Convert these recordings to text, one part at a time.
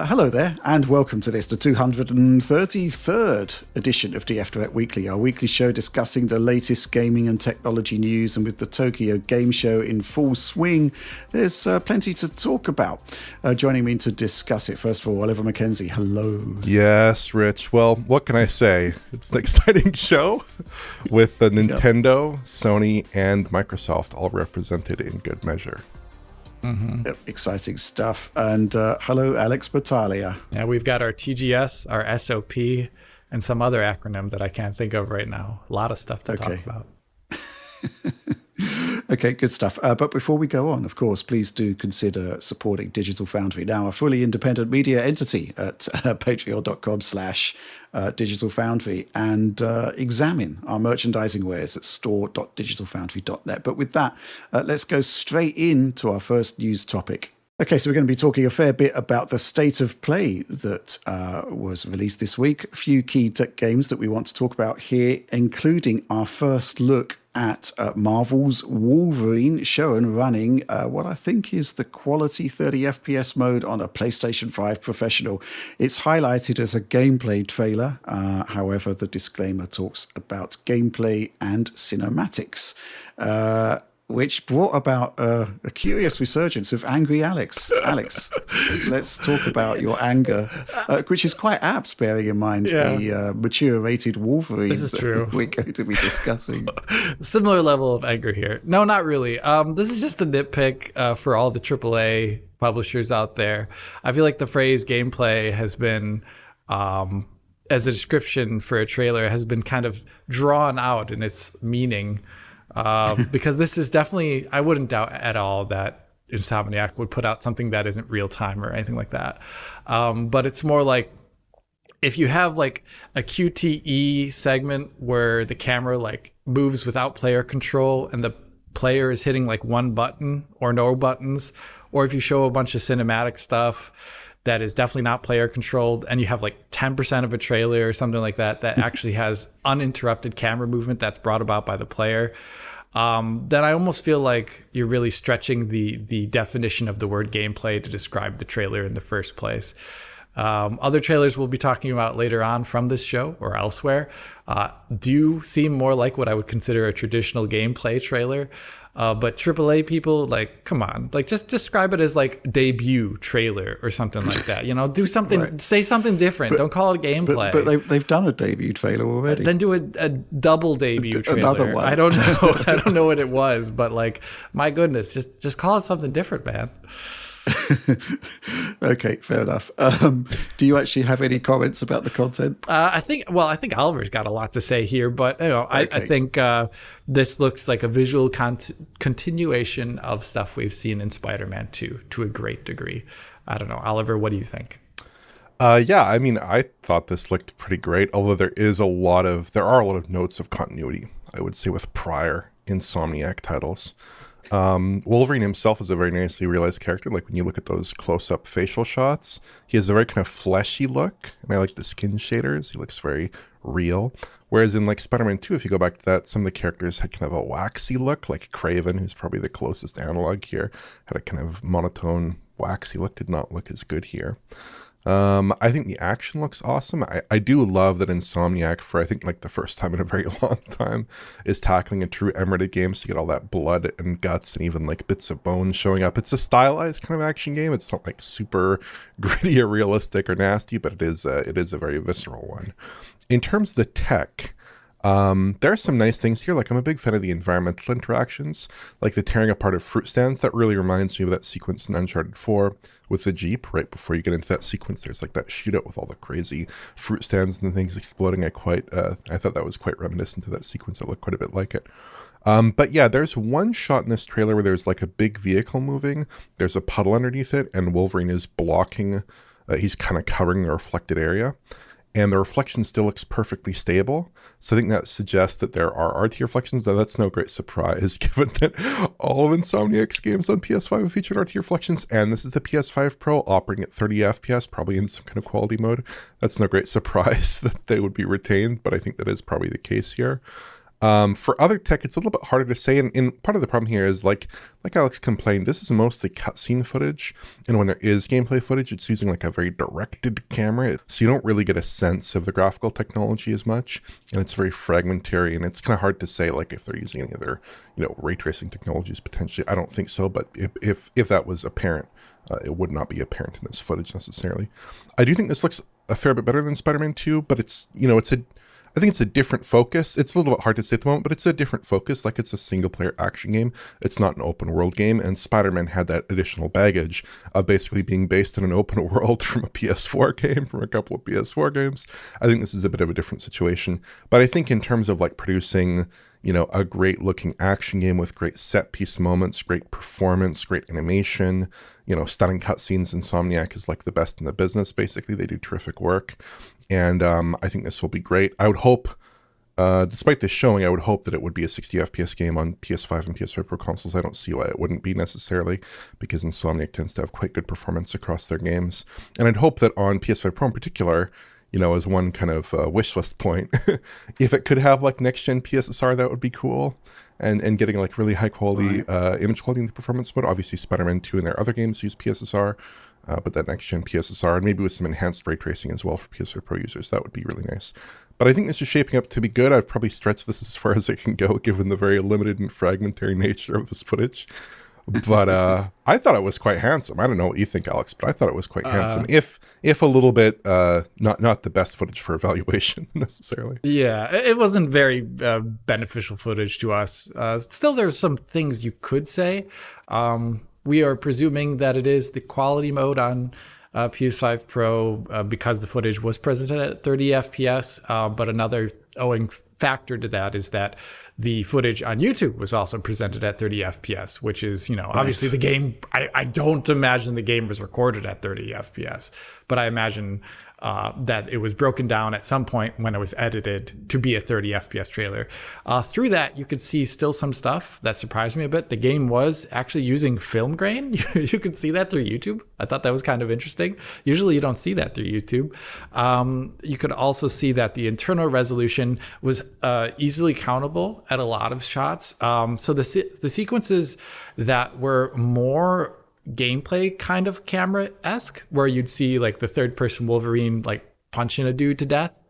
Hello there, and welcome to this, the 233rd edition of DF Direct Weekly, our weekly show discussing the latest gaming and technology news. And with the Tokyo Game Show in full swing, there's plenty to talk about. Joining me to discuss it, first of all, Oliver Mackenzie. Hello. Yes, Rich. Well, what can I say? It's an exciting show with Nintendo, Sony, and Microsoft all represented in good measure. Mm-hmm. Yep, exciting stuff. And hello, Alex Battaglia. Yeah, we've got our TGS, our SOP, and some other acronym that I can't think of right now. A lot of stuff to talk about. Okay, good stuff. But before we go on, of course, please do consider supporting Digital Foundry, now a fully independent media entity at patreon.com/Digital Foundry, and examine our merchandising wares at store.digitalfoundry.net. But with that, let's go straight into our first news topic. Okay, so we're going to be talking a fair bit about the state of play that was released this week. A few key tech games that we want to talk about here, including our first look at Marvel's Wolverine, shown running what I think is the quality 30 FPS mode on a PlayStation 5 Professional. It's highlighted as a gameplay trailer. However, the disclaimer talks about gameplay and cinematics. Which brought about a curious resurgence of angry Alex. Alex, let's talk about your anger, which is quite apt, bearing in mind the mature rated Wolverine this is true. We're going to be discussing. Similar level of anger here. No, not really. This is just a nitpick for all the AAA publishers out there. I feel like the phrase gameplay has been, as a description for a trailer, has been kind of drawn out in its meaning. Because this is definitely, I wouldn't doubt at all that Insomniac would put out something that isn't real time or anything like that. But it's more like if you have like a QTE segment where the camera like moves without player control and the player is hitting like one button or no buttons, or if you show a bunch of cinematic stuff that is definitely not player controlled, and you have like 10% of a trailer or something like that that actually has uninterrupted camera movement that's brought about by the player, then I almost feel like you're really stretching the definition of the word gameplay to describe the trailer in the first place. Other trailers we'll be talking about later on from this show or elsewhere do seem more like what I would consider a traditional gameplay trailer. But AAA people, like, come on, like just describe it as like debut trailer or something like that. You know, do something, right. Say something different. Don't call it gameplay. But they've done a debut trailer already. Then do a double debut trailer. Another one. I don't know. I don't know what it was, but like, my goodness, just call it something different, man. Okay, fair enough. Do you actually have any comments about the content? I think Oliver's got a lot to say here, but you know, okay. I think this looks like a visual continuation of stuff we've seen in Spider-Man 2 to a great degree. I don't know, Oliver, what do you think? Yeah, I mean, I thought this looked pretty great, although there are a lot of notes of continuity, I would say, with prior Insomniac titles. Wolverine himself is a very nicely realized character. Like when you look at those close-up facial shots, he has a very kind of fleshy look, and I like the skin shaders. He looks very real. Whereas in like Spider-Man 2, if you go back to that, some of the characters had kind of a waxy look, like Kraven, who's probably the closest analog here, had a kind of monotone waxy look, did not look as good here. I think the action looks awesome. I do love that Insomniac, for I think like the first time in a very long time, is tackling a true M-rated game, so you get all that blood and guts and even like bits of bones showing up. It's a stylized kind of action game. It's not like super gritty or realistic or nasty, but it is a very visceral one. In terms of the tech, there are some nice things here. Like I'm a big fan of the environmental interactions, like the tearing apart of fruit stands. That really reminds me of that sequence in Uncharted 4 with the Jeep. Right before you get into that sequence, there's like that shootout with all the crazy fruit stands and things exploding. I thought that was quite reminiscent to that sequence. That looked quite a bit like it. But yeah, there's one shot in this trailer where there's like a big vehicle moving. There's a puddle underneath it, and Wolverine is blocking. He's kind of covering the reflected area. And the reflection still looks perfectly stable. So I think that suggests that there are RT reflections. Now, that's no great surprise, given that all of Insomniac's games on PS5 have featured RT reflections, and this is the PS5 Pro operating at 30 FPS, probably in some kind of quality mode. That's no great surprise that they would be retained, but I think that is probably the case here. For other tech, it's a little bit harder to say, and part of the problem here is like Alex complained, this is mostly cutscene footage, and when there is gameplay footage, it's using like a very directed camera, so you don't really get a sense of the graphical technology as much, and it's very fragmentary, and it's kind of hard to say like if they're using any other, ray tracing technologies potentially. I don't think so, but if that was apparent, it would not be apparent in this footage necessarily. I do think this looks a fair bit better than Spider-Man 2, but it's I think it's a different focus. It's a little bit hard to say at the moment, but it's a different focus. Like, it's a single-player action game. It's not an open-world game, and Spider-Man had that additional baggage of basically being based in an open world from a PS4 game, from a couple of PS4 games. I think this is a bit of a different situation. But I think in terms of, like, producing, a great-looking action game with great set-piece moments, great performance, great animation, stunning cutscenes, Insomniac is, like, the best in the business, basically. They do terrific work. And I think this will be great. I would hope, despite this showing, I would hope that it would be a 60 FPS game on PS5 and PS5 Pro consoles. I don't see why it wouldn't be necessarily, because Insomniac tends to have quite good performance across their games. And I'd hope that on PS5 Pro in particular, as one kind of wish list point, if it could have like next-gen PSSR, that would be cool. And getting like really high quality image quality in the performance mode. Obviously, Spider-Man 2 and their other games use PSSR. But that next-gen PSSR, and maybe with some enhanced ray tracing as well for PS5 Pro users, that would be really nice. But I think this is shaping up to be good. I've probably stretched this as far as it can go, given the very limited and fragmentary nature of this footage. But I thought it was quite handsome. I don't know what you think, Alex, but I thought it was quite handsome. If a little bit, not the best footage for evaluation necessarily. Yeah, it wasn't very beneficial footage to us. Still, there's some things you could say. We are presuming that it is the quality mode on PS5 Pro because the footage was presented at 30 FPS. But another owing factor to that is that the footage on YouTube was also presented at 30 FPS, which is, obviously the game. I don't imagine the game was recorded at 30 FPS, but I imagine that it was broken down at some point when it was edited to be a 30 FPS trailer. Through that, you could see still some stuff that surprised me a bit. The game was actually using film grain. You could see that through YouTube. I thought that was kind of interesting. Usually you don't see that through YouTube. You could also see that the internal resolution was easily countable at a lot of shots. So the sequences that were more gameplay kind of camera-esque, where you'd see like the third person Wolverine like punching a dude to death,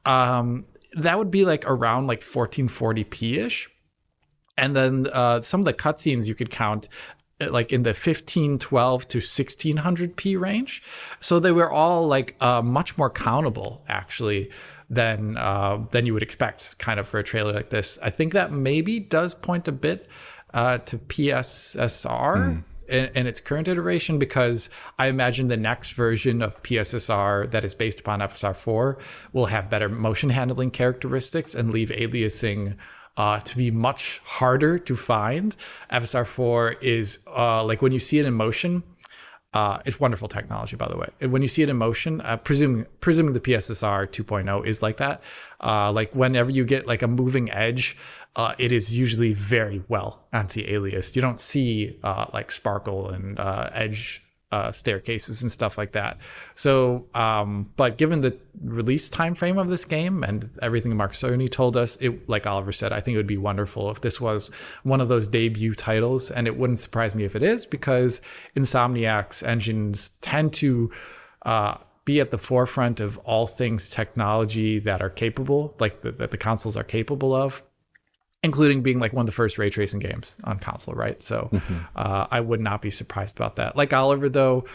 that would be like around like 1440p ish, and then some of the cutscenes you could count like in the 1512 to 1600p range, so they were all like much more countable actually than you would expect kind of for a trailer like this. I think that maybe does point a bit to PSSR in its current iteration, because I imagine the next version of PSSR that is based upon FSR4 will have better motion handling characteristics and leave aliasing to be much harder to find. FSR4 is like when you see it in motion, it's wonderful technology, by the way. When you see it in motion, presuming the PSSR 2.0 is like that, like whenever you get like a moving edge, it is usually very well anti-aliased. You don't see like sparkle and edge staircases and stuff like that. So, but given the release time frame of this game and everything Mark Cerny told us, it, like Oliver said, I think it would be wonderful if this was one of those debut titles, and it wouldn't surprise me if it is, because Insomniac's engines tend to be at the forefront of all things technology that are capable, like that the consoles are capable of, including being like one of the first ray tracing games on console, right? So I would not be surprised about that. Like Oliver, though,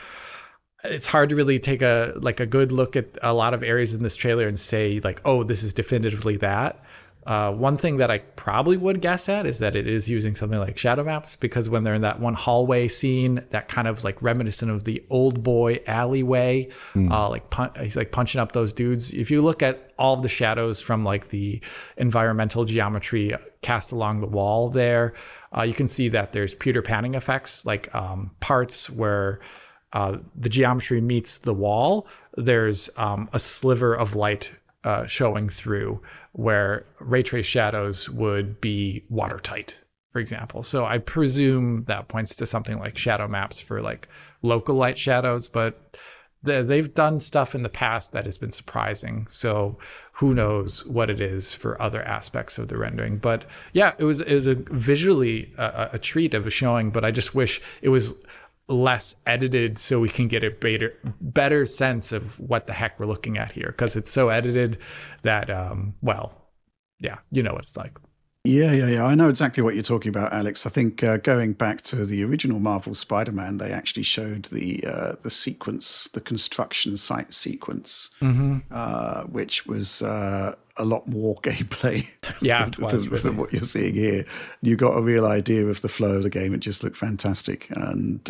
it's hard to really take a good look at a lot of areas in this trailer and say like, oh, this is definitively that. One thing that I probably would guess at is that it is using something like shadow maps, because when they're in that one hallway scene, that kind of like reminiscent of the old boy alleyway, he's like punching up those dudes. If you look at all of the shadows from like the environmental geometry cast along the wall there, you can see that there's Peter Panning effects, like parts where the geometry meets the wall. There's a sliver of light showing through, where ray trace shadows would be watertight, for example. So I presume that points to something like shadow maps for like local light shadows, but they've done stuff in the past that has been surprising. So who knows what it is for other aspects of the rendering. But yeah, it was a visually a treat of a showing, but I just wish it was less edited so we can get a better sense of what the heck we're looking at here, because it's so edited that yeah, you know what it's like. Yeah. I know exactly what you're talking about, Alex. I think going back to the original Marvel Spider-Man, they actually showed the sequence, the construction site sequence, which was a lot more gameplay than what you're seeing here. You got a real idea of the flow of the game. It just looked fantastic. And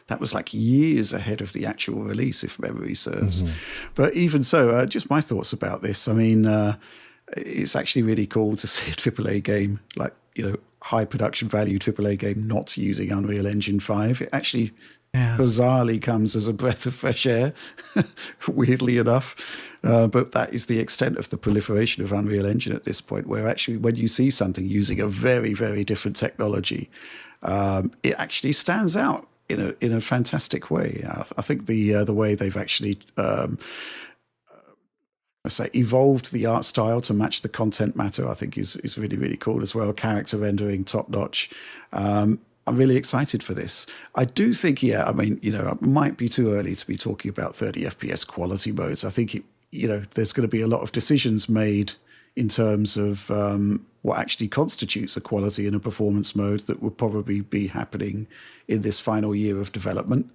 that was like years ahead of the actual release, if memory serves. But even so, just my thoughts about this. I mean, it's actually really cool to see a AAA game, like, high production value AAA game, not using Unreal Engine 5. It actually bizarrely comes as a breath of fresh air, weirdly enough. But that is the extent of the proliferation of Unreal Engine at this point, where actually when you see something using a very, very different technology, it actually stands out in a fantastic way. I think the way they've actually evolved the art style to match the content matter, I think is really, really cool as well. Character rendering, top notch. I'm really excited for this. I do think, it might be too early to be talking about 30 FPS quality modes. I think, there's going to be a lot of decisions made in terms of what actually constitutes a quality and a performance mode that will probably be happening in this final year of development.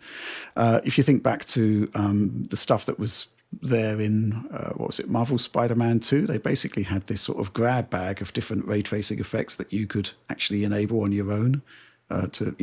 If you think back to the stuff that was there in Marvel Spider-Man 2, they basically had this sort of grab bag of different ray tracing effects that you could actually enable on your own to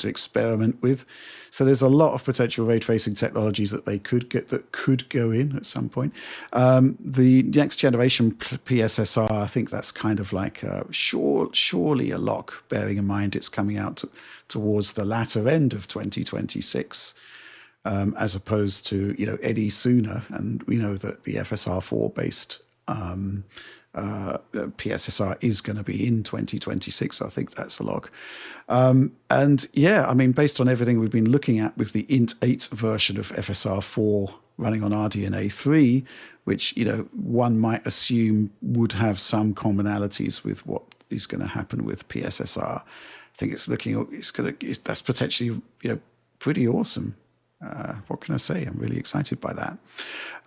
experiment with. So there's a lot of potential ray tracing technologies that they could get that could go in at some point. The next generation PSSR, I think that's kind of like surely a lock, bearing in mind it's coming out towards the latter end of 2026. As opposed to any sooner, and we know that the FSR4 based PSSR is going to be in 2026. I think that's a lock. And yeah, I mean, based on everything we've been looking at with the Int 8 version of FSR4 running on RDNA 3, which one might assume would have some commonalities with what is going to happen with PSSR. I think that's potentially pretty awesome. What can I say? I'm really excited by that.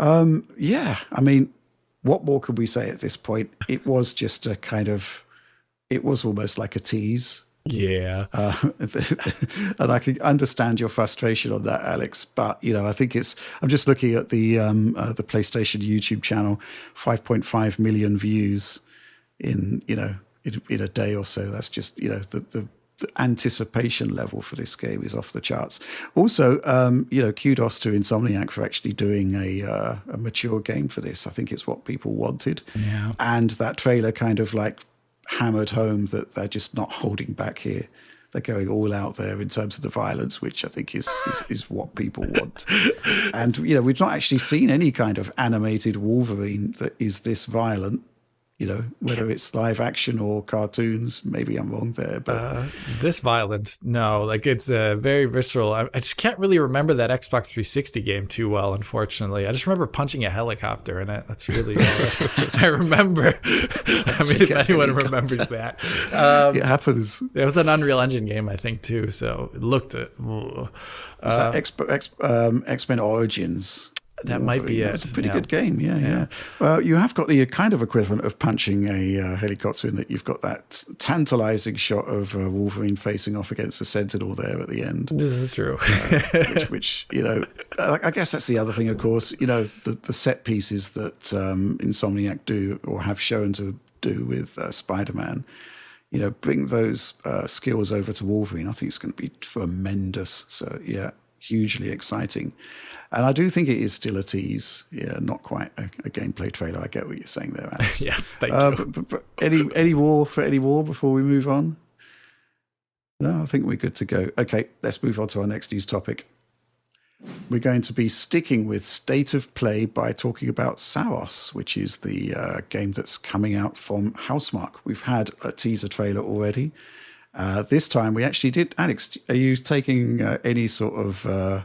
I mean, what more could we say at this point? It was just it was almost like a tease. Yeah. And I can understand your frustration on that, Alex. But, I think I'm just looking at the PlayStation YouTube channel, 5.5 million views in a day or so. That's just, the anticipation level for this game is off the charts. Also, kudos to Insomniac for actually doing a mature game for this. I think it's what people wanted. Yeah. And that trailer kind of like hammered home that they're just not holding back here. They're going all out there in terms of the violence, which I think is what people want. And, we've not actually seen any kind of animated Wolverine that is this violent. Whether it's live action or cartoons, maybe I'm wrong there. But this violent, no, like it's very visceral. I just can't really remember that Xbox 360 game too well, unfortunately. I just remember punching a helicopter in it. That's really all I remember. I mean, if anyone remembers that. It happens. It was an Unreal Engine game, I think, too. So it looked at... Was that X-Men Origins? That might be it. It's a pretty good game, yeah. Well, you have got the kind of equivalent of punching a helicopter in that you've got that tantalizing shot of Wolverine facing off against a Sentinel there at the end. This is true. which I guess that's the other thing, of course, the set pieces that Insomniac do or have shown to do with Spider-Man, bring those skills over to Wolverine. I think it's going to be tremendous. So, yeah, hugely exciting. And I do think it is still a tease. Yeah, not quite a gameplay trailer. I get what you're saying there, Alex. Yes, thank you. But any war before we move on? No, I think we're good to go. Okay, let's move on to our next news topic. We're going to be sticking with State of Play by talking about Saros, which is the game that's coming out from Housemarque. We've had a teaser trailer already. This time we actually did. Alex, are you taking any sort of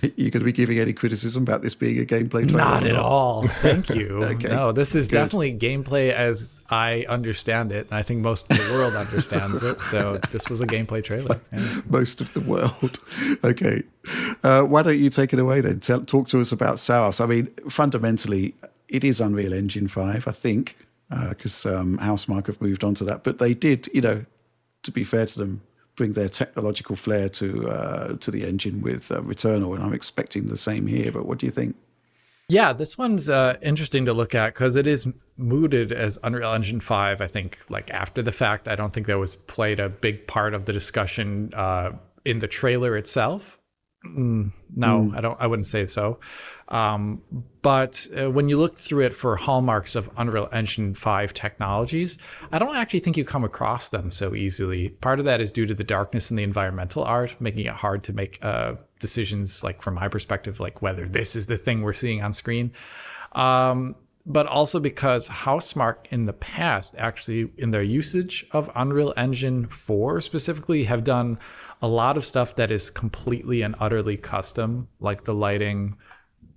You going to be giving any criticism about this being a gameplay trailer? Not at all. Thank you. Okay, No, this is good. definitely gameplay as I understand it. And I think most of the world understands it. So this was a gameplay trailer. Yeah. Most of the world. Okay. Why don't you take it away then? Talk to us about Saros. I mean, fundamentally, it is Unreal Engine 5, I think, because Housemarque have moved on to that. But they did, to be fair to them, bring their technological flair to the engine with Returnal, and I'm expecting the same here. But what do you think? Yeah, this one's interesting to look at because it is mooted as Unreal Engine 5, I think, like after the fact. I don't think that was played a big part of the discussion in the trailer itself. No, I wouldn't say so. But when you look through it for hallmarks of Unreal Engine 5 technologies, I don't actually think you come across them so easily. Part of that is due to the darkness in the environmental art, making it hard to make decisions, like from my perspective, like whether this is the thing we're seeing on screen. But also because Housemarque in the past, actually in their usage of Unreal Engine 4 specifically, have done a lot of stuff that is completely and utterly custom, like the lighting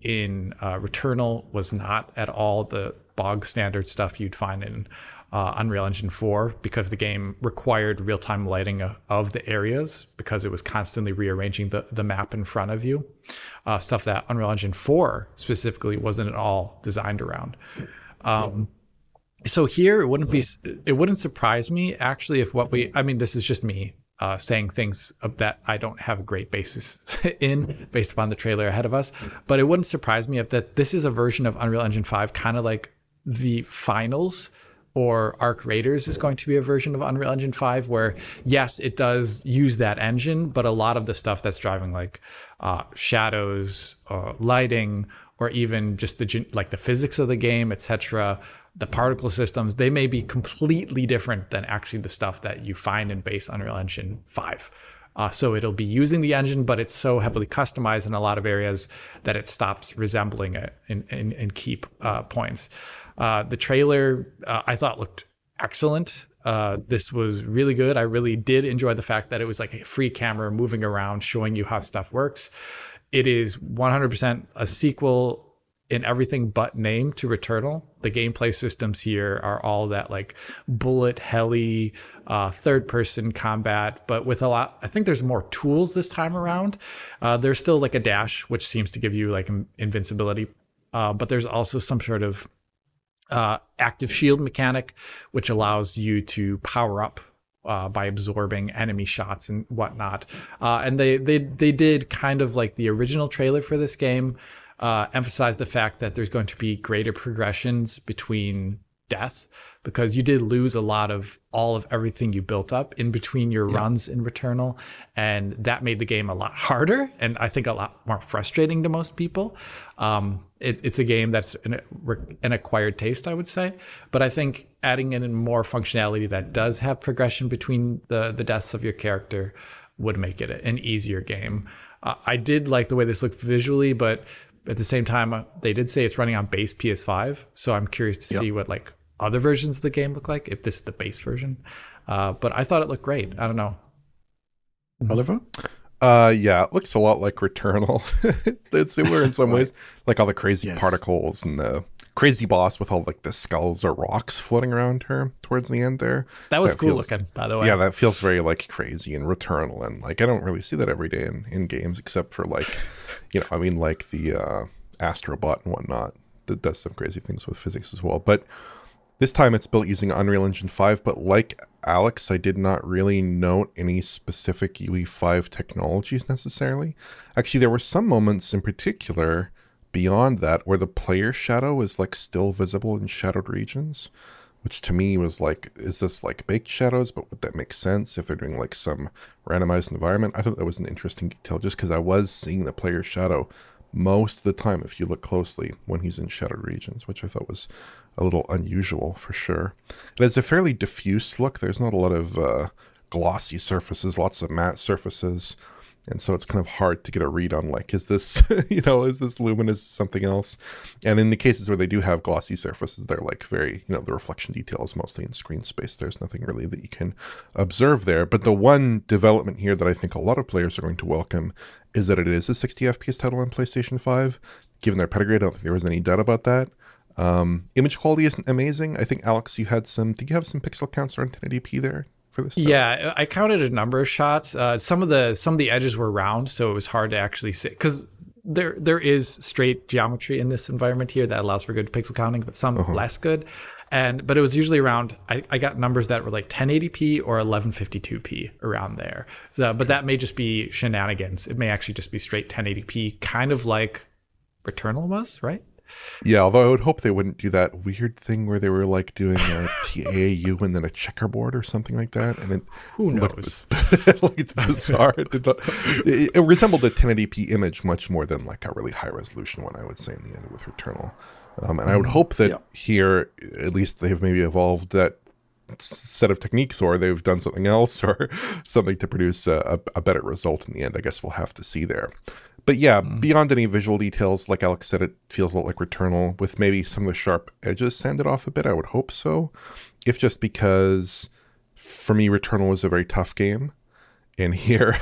in Returnal was not at all the bog standard stuff you'd find in Unreal Engine 4, because the game required real-time lighting of the areas because it was constantly rearranging the map in front of you. Stuff that Unreal Engine 4 specifically wasn't at all designed around. So here it wouldn't surprise me actually if this is just me saying things that I don't have a great basis in based upon the trailer ahead of us, but it wouldn't surprise me if this is a version of Unreal Engine 5, kind of like the finals or Arc Raiders is going to be a version of Unreal Engine 5 where, yes, it does use that engine, but a lot of the stuff that's driving like shadows, lighting, or even just the physics of the game, etc., the particle systems, they may be completely different than actually the stuff that you find in base Unreal Engine 5. So it'll be using the engine, but it's so heavily customized in a lot of areas that it stops resembling it in key points. The trailer, I thought, looked excellent. This was really good. I really did enjoy the fact that it was like a free camera moving around, showing you how stuff works. It is 100% a sequel in everything but name to Returnal. The gameplay systems here are all that like bullet heli, third person combat, but with a lot, I think there's more tools this time around. There's still like a dash, which seems to give you like invincibility. But there's also some sort of active shield mechanic, which allows you to power up by absorbing enemy shots and whatnot. And they did kind of like the original trailer for this game, emphasize the fact that there's going to be greater progressions between death, because you did lose a lot of all of everything you built up in between your runs in Returnal, and that made the game a lot harder and I think a lot more frustrating to most people. It's a game that's an acquired taste, I would say, but I think adding in more functionality that does have progression between the deaths of your character would make it an easier game. I did like the way this looked visually, but at the same time, they did say it's running on base PS5, so I'm curious to see what like other versions of the game look like, if this is the base version. But I thought it looked great. I don't know. Oliver? Yeah, it looks a lot like Returnal. It's similar in some ways, like all the crazy particles and the crazy boss with all like the skulls or rocks floating around her towards the end there. That was cool looking, by the way. Yeah, that feels very like crazy in Returnal, and like I don't really see that every day in games, except for like, like the Astrobot and whatnot that does some crazy things with physics as well. But this time it's built using Unreal Engine 5, but like Alex, I did not really note any specific UE5 technologies necessarily. Actually, there were some moments in particular beyond that where the player shadow is like still visible in shadowed regions, which to me was like, is this like baked shadows? But would that make sense if they're doing like some randomized environment? I thought that was an interesting detail, just because I was seeing the player shadow most of the time if you look closely when he's in shadowed regions, which I thought was a little unusual for sure. It has a fairly diffuse look. There's not a lot of glossy surfaces, lots of matte surfaces, And so it's kind of hard to get a read on, like, is this, is this luminous something else? And in the cases where they do have glossy surfaces, they're like very, the reflection detail is mostly in screen space. There's nothing really that you can observe there. But the one development here that I think a lot of players are going to welcome is that it is a 60 FPS title on PlayStation 5. Given their pedigree, I don't think there was any doubt about that. Image quality isn't amazing. I think, Alex, did you have some pixel counts around 1080p there? For this yeah, I counted a number of shots. Some of the edges were round, so it was hard to actually see because there is straight geometry in this environment here that allows for good pixel counting, but some less good. But it was usually around. I got numbers that were like 1080p or 1152p around there. So, but that may just be shenanigans. It may actually just be straight 1080p, kind of like Returnal was, right? Yeah, although I would hope they wouldn't do that weird thing where they were like doing a TAU and then a checkerboard or something like that. And who knows? Looked bizarre. It resembled a 1080p image much more than like a really high resolution one, I would say, in the end with Returnal. And I would hope that here, at least they've maybe evolved that set of techniques, or they've done something else or something to produce a better result in the end. I guess we'll have to see there. But yeah, beyond any visual details, like Alex said, it feels a lot like Returnal with maybe some of the sharp edges sanded off a bit. I would hope so. If just because, for me, Returnal was a very tough game. And here,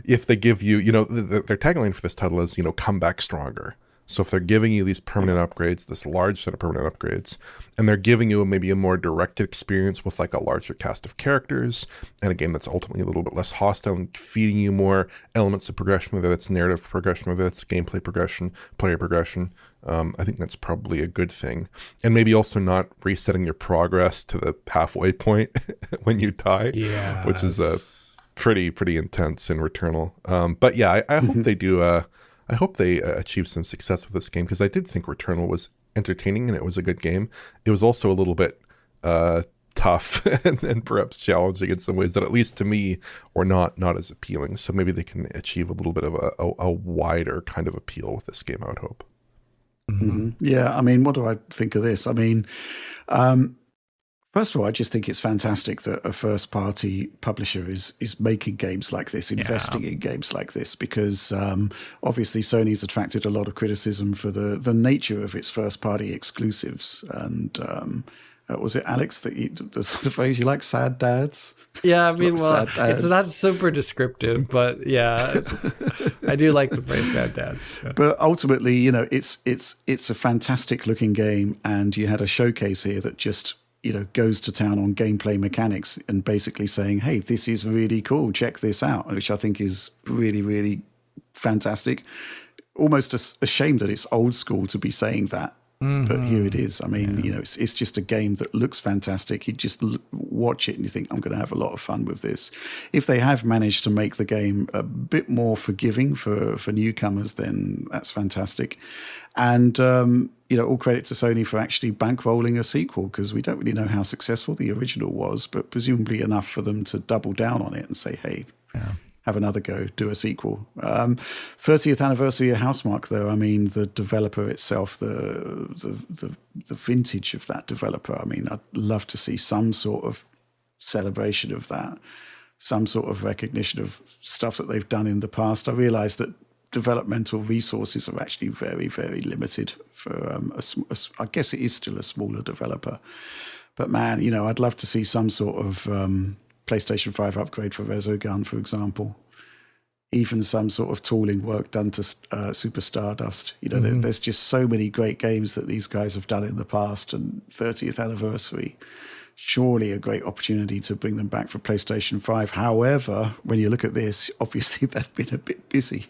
if they give you, their tagline for this title is, come back stronger. So if they're giving you these permanent upgrades, this large set of permanent upgrades, and they're giving you maybe a more directed experience with like a larger cast of characters, and a game that's ultimately a little bit less hostile and feeding you more elements of progression, whether that's narrative progression, whether that's gameplay progression, player progression, I think that's probably a good thing. And maybe also not resetting your progress to the halfway point when you die, which is pretty intense in Returnal. But yeah, I hope they do... I hope they achieve some success with this game, because I did think Returnal was entertaining and it was a good game. It was also a little bit tough and perhaps challenging in some ways that, at least to me, were not as appealing. So maybe they can achieve a little bit of a wider kind of appeal with this game, I would hope. Mm-hmm. Yeah, I mean, what do I think of this? I mean, first of all, I just think it's fantastic that a first-party publisher is making games like this, investing in games like this, because obviously Sony's attracted a lot of criticism for the nature of its first-party exclusives. And was it Alex that the phrase you like, sad dads? Yeah, I mean, well, it's not super descriptive, but yeah, I do like the phrase sad dads. Yeah. But ultimately, it's a fantastic-looking game, and you had a showcase here that just goes to town on gameplay mechanics and basically saying, hey, this is really cool, check this out, which I think is really, really fantastic. Almost a shame that it's old school to be saying that, but here it is. I mean, it's just a game that looks fantastic. You just watch it and you think, I'm going to have a lot of fun with this. If they have managed to make the game a bit more forgiving for newcomers, then that's fantastic. And all credit to Sony for actually bankrolling a sequel, because we don't really know how successful the original was, but presumably enough for them to double down on it and say, hey, have another go, do a sequel. 30th anniversary of Housemarque, though. I mean, the developer itself, the vintage of that developer. I mean, I'd love to see some sort of celebration of that, some sort of recognition of stuff that they've done in the past. I realize that developmental resources are actually very, very limited for I guess it is still a smaller developer. But man, I'd love to see some sort of PlayStation 5 upgrade for Resogun, for example. Even some sort of tooling work done to Super Stardust. There's just so many great games that these guys have done in the past, and 30th anniversary, surely a great opportunity to bring them back for PlayStation 5. However, when you look at this, obviously they've been a bit busy.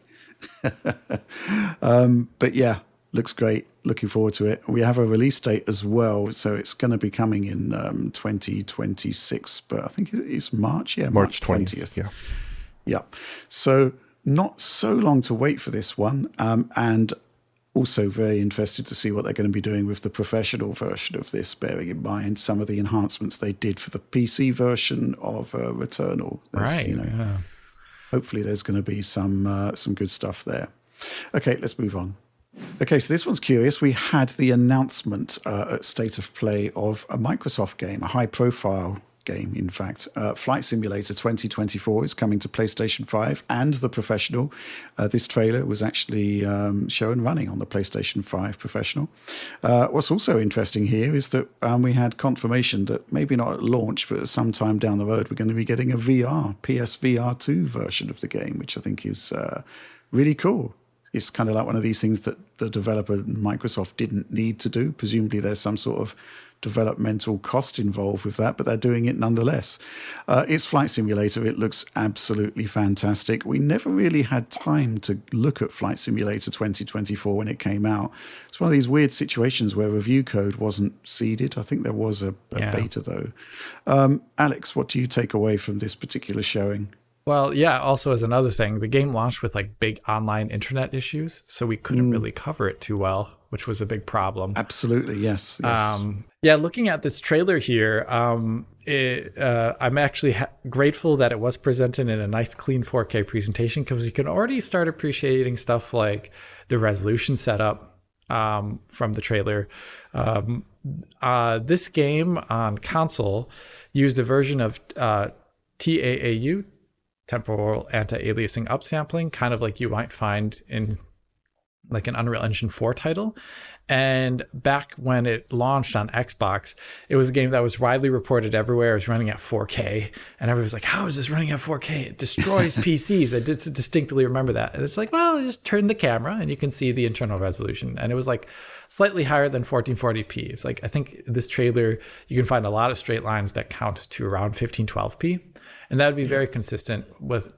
But yeah, looks great. Looking forward to it. We have a release date as well, so it's going to be coming in 2026, but I think it's March. Yeah, March 20th. Yeah. So not so long to wait for this one, and also very interested to see what they're going to be doing with the professional version of this, bearing in mind some of the enhancements they did for the PC version of Returnal. Hopefully there's going to be some good stuff there. Okay, let's move on. Okay, so this one's curious. We had the announcement at State of Play of a Microsoft game, a high-profile game, in fact. Flight Simulator 2024 is coming to PlayStation 5 and the Professional. This trailer was actually shown running on the PlayStation 5 Professional. What's also interesting here is that we had confirmation that maybe not at launch, but sometime down the road, we're going to be getting a PSVR 2 version of the game, which I think is really cool. It's kind of like one of these things that the developer, Microsoft, didn't need to do. Presumably there's some sort of developmental cost involved with that, but they're doing it nonetheless. It's Flight Simulator. It looks absolutely fantastic. We never really had time to look at Flight Simulator 2024 when it came out. It's one of these weird situations where review code wasn't seeded. I think there was a beta, though. Alex, what do you take away from this particular showing? Well, yeah, also as another thing, the game launched with like big online internet issues, so we couldn't really cover it too well, which was a big problem. Absolutely, yes. Yeah, looking at this trailer here, I'm actually grateful that it was presented in a nice clean 4K presentation, because you can already start appreciating stuff like the resolution setup from the trailer. This game on console used a version of TAAU, temporal anti-aliasing upsampling, kind of like you might find in like an Unreal Engine 4 title. And back when it launched on Xbox, it was a game that was widely reported everywhere. It was running at 4K. And everybody was like, how is this running at 4K? It destroys PCs. I did distinctly remember that. And it's like, well, just turn the camera and you can see the internal resolution. And it was like slightly higher than 1440p. It's like, I think this trailer, you can find a lot of straight lines that count to around 1512p. And that would be very consistent with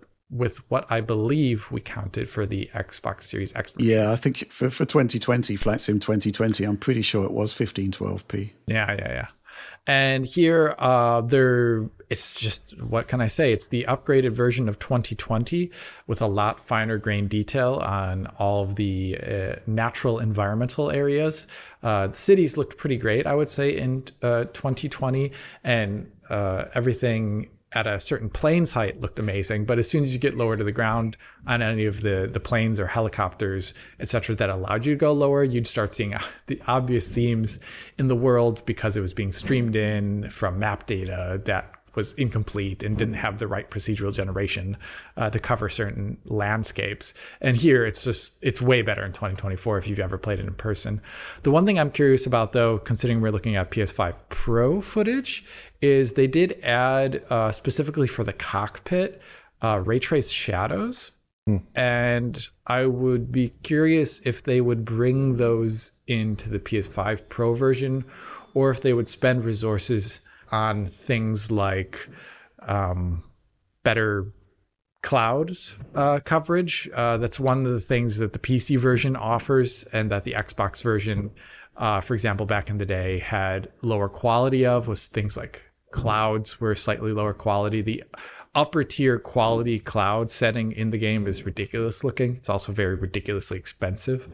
what I believe we counted for the Xbox Series X version. Yeah, I think for 2020, Flight Sim 2020, I'm pretty sure it was 1512p. Yeah. And here, it's just, what can I say? It's the upgraded version of 2020 with a lot finer grain detail on all of the natural environmental areas. The cities looked pretty great, I would say, in 2020, and everything at a certain plane's height looked amazing, but as soon as you get lower to the ground on any of the planes or helicopters, etc., that allowed you to go lower, you'd start seeing the obvious seams in the world because it was being streamed in from map data that was incomplete and didn't have the right procedural generation to cover certain landscapes. And here it's way better in 2024 if you've ever played it in person. The one thing I'm curious about, though, considering we're looking at PS5 Pro footage, is they did add specifically for the cockpit ray trace shadows. And I would be curious if they would bring those into the PS5 Pro version, or if they would spend resources on things like better cloud coverage. That's one of the things that the PC version offers, and that the Xbox version, for example, back in the day had lower quality of, was things like clouds were slightly lower quality. The upper tier quality cloud setting in the game is ridiculous looking. It's also very ridiculously expensive.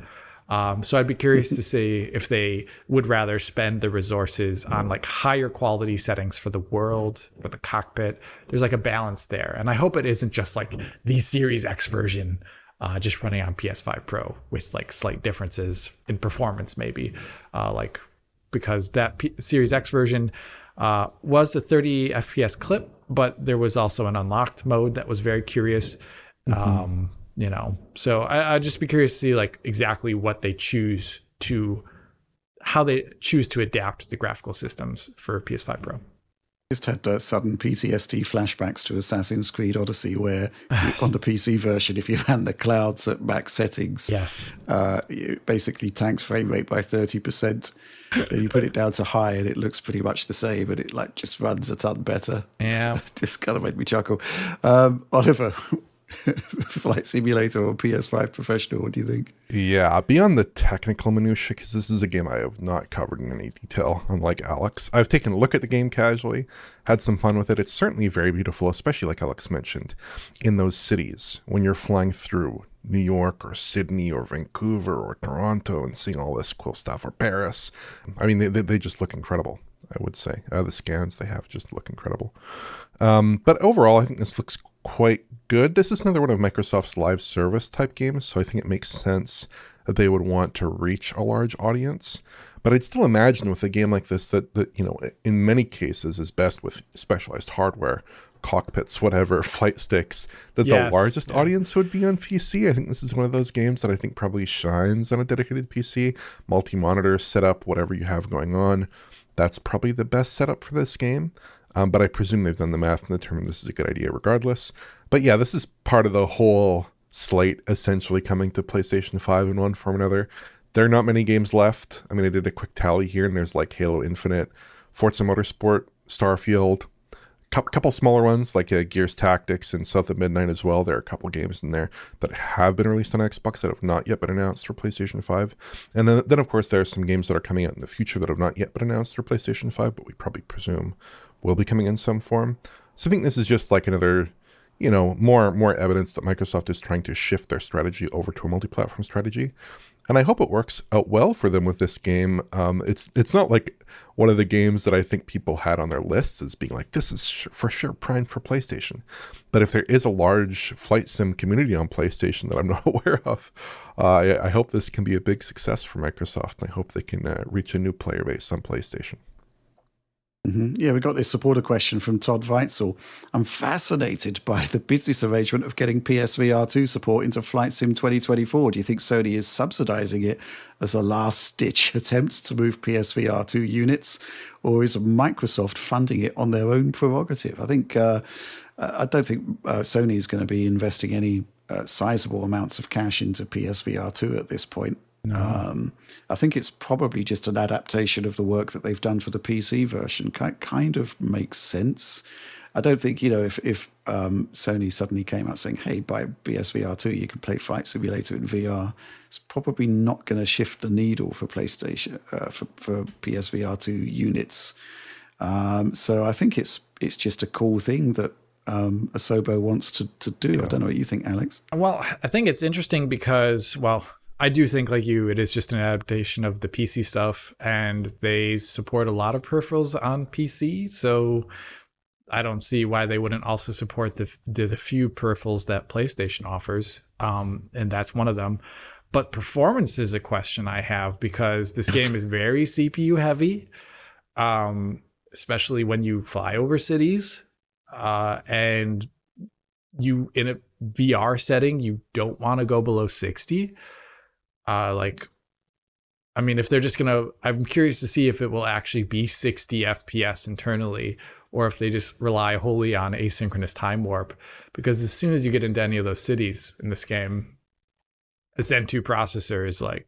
So I'd be curious to see if they would rather spend the resources on like higher quality settings for the world, for the cockpit. There's like a balance there. And I hope it isn't just like the Series X version just running on PS5 Pro with like slight differences in performance maybe. Because that Series X version was a 30 FPS clip, but there was also an unlocked mode that was very curious. So I'd just be curious to see like exactly what they how they choose to adapt the graphical systems for PS5 Pro. Just had sudden PTSD flashbacks to Assassin's Creed Odyssey, where on the PC version, if you ran the clouds at max settings, yes, it basically tanks frame rate by 30%. And you put it down to high, and it looks pretty much the same, but it like just runs a ton better. Yeah, just kind of made me chuckle. Oliver, Flight Simulator or PS5 Professional, what do you think? Yeah, beyond the technical minutiae, because this is a game I have not covered in any detail, unlike Alex. I've taken a look at the game casually, had some fun with it. It's certainly very beautiful, especially like Alex mentioned, in those cities when you're flying through New York or Sydney or Vancouver or Toronto and seeing all this cool stuff, or Paris. I mean, they just look incredible, I would say. The scans they have just look incredible. But overall, I think this looks quite good. This is another one of Microsoft's live service type games, so I think it makes sense that they would want to reach a large audience. But I'd still imagine with a game like this that in many cases is best with specialized hardware, cockpits, whatever, flight sticks, that the largest audience would be on PC. I think this is one of those games that I think probably shines on a dedicated PC, multi-monitor setup, whatever you have going on. That's probably the best setup for this game. But I presume they've done the math and determined this is a good idea regardless. But yeah, this is part of the whole slate essentially coming to PlayStation 5 in one form or another. There are not many games left. I mean, I did a quick tally here, and there's like Halo Infinite, Forza Motorsport, Starfield, couple smaller ones like Gears Tactics and South of Midnight as well. There are a couple games in there that have been released on Xbox that have not yet been announced for PlayStation 5. And then of course, there are some games that are coming out in the future that have not yet been announced for PlayStation 5, but we probably presume will be coming in some form. So I think this is just like another, more evidence that Microsoft is trying to shift their strategy over to a multi-platform strategy. And I hope it works out well for them with this game. It's not like one of the games that I think people had on their lists as being like, this is for sure primed for PlayStation. But if there is a large flight sim community on PlayStation that I'm not aware of, I hope this can be a big success for Microsoft. And I hope they can reach a new player base on PlayStation. Mm-hmm. Yeah, we got this supporter question from Todd Weitzel. I'm fascinated by the business arrangement of getting PSVR 2 support into Flight Sim 2024. Do you think Sony is subsidizing it as a last-ditch attempt to move PSVR 2 units, or is Microsoft funding it on their own prerogative? I don't think Sony is going to be investing any sizable amounts of cash into PSVR 2 at this point. No. I think it's probably just an adaptation of the work that they've done for the PC version. Kind of makes sense. I don't think, if Sony suddenly came out saying, hey, by PSVR 2, you can play Flight Simulator in VR, it's probably not going to shift the needle for PlayStation, for PSVR 2 units. So I think it's just a cool thing that Asobo wants to do. Yeah. I don't know what you think, Alex. Well, I think it's interesting because, I do think, like you, it is just an adaptation of the PC stuff, and they support a lot of peripherals on PC. So I don't see why they wouldn't also support the few peripherals that PlayStation offers, and that's one of them. But performance is a question I have, because this game is very CPU heavy, especially when you fly over cities, and you in a VR setting, you don't want to go below 60. If they're just I'm curious to see if it will actually be 60 FPS internally, or if they just rely wholly on asynchronous time warp. Because as soon as you get into any of those cities in this game, a Zen 2 processor is like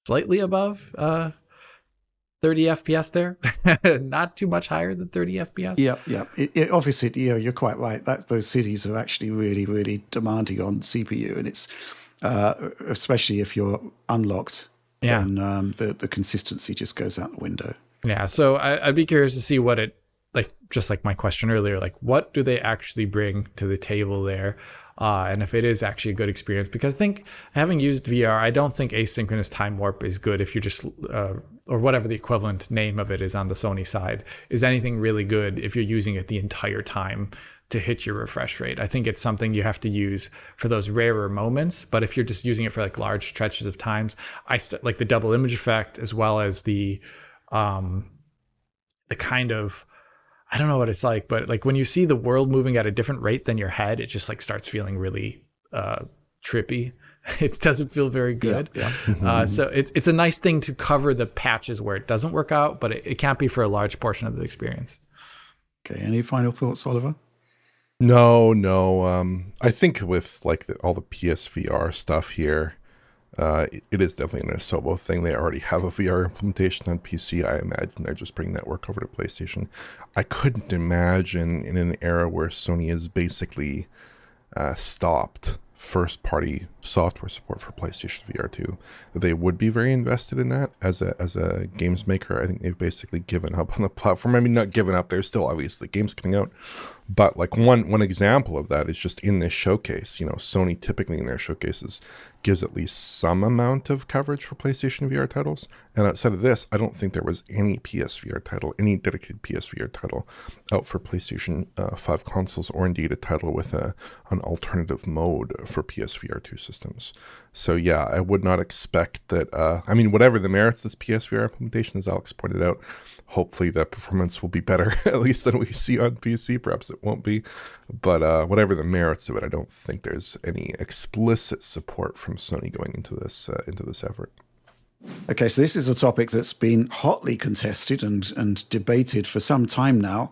slightly above 30 FPS there, not too much higher than 30 FPS. Yeah. It obviously, you're quite right. Those cities are actually really, really demanding on CPU, and it's especially if you're unlocked, then the consistency just goes out the window. Yeah, so I'd be curious to see what it, just like my question earlier, what do they actually bring to the table there? And if it is actually a good experience, because I think, having used VR, I don't think asynchronous time warp is good if you're just, or whatever the equivalent name of it is on the Sony side, is anything really good if you're using it the entire time to hit your refresh rate. I think it's something you have to use for those rarer moments, but if you're just using it for large stretches of times, like the double image effect, as well as the kind of, I don't know what it's like, but when you see the world moving at a different rate than your head, it just starts feeling really trippy. It doesn't feel very good. Yeah. So it's a nice thing to cover the patches where it doesn't work out, but it can't be for a large portion of the experience. Okay. Any final thoughts, Oliver? No. I think with all the PSVR stuff here, it is definitely an Asobo thing. They already have a VR implementation on PC. I imagine they're just bringing that work over to PlayStation. I couldn't imagine in an era where Sony has basically stopped first-party software support for PlayStation VR 2 that they would be very invested in that as a games maker. I think they've basically given up on the platform. I mean, not given up. There's still obviously games coming out. But one example of that is just in this showcase. Sony typically in their showcases gives at least some amount of coverage for PlayStation VR titles. And outside of this, I don't think there was any PSVR title, any dedicated PSVR title out for PlayStation 5 consoles, or indeed a title with an alternative mode for PSVR 2 systems. systems. So yeah, I would not expect that. I mean, whatever the merits of this PSVR implementation, as Alex pointed out, hopefully the performance will be better, at least than we see on PC. Perhaps it won't be, but whatever the merits of it, I don't think there's any explicit support from Sony going into this effort. Okay, so this is a topic that's been hotly contested and debated for some time now.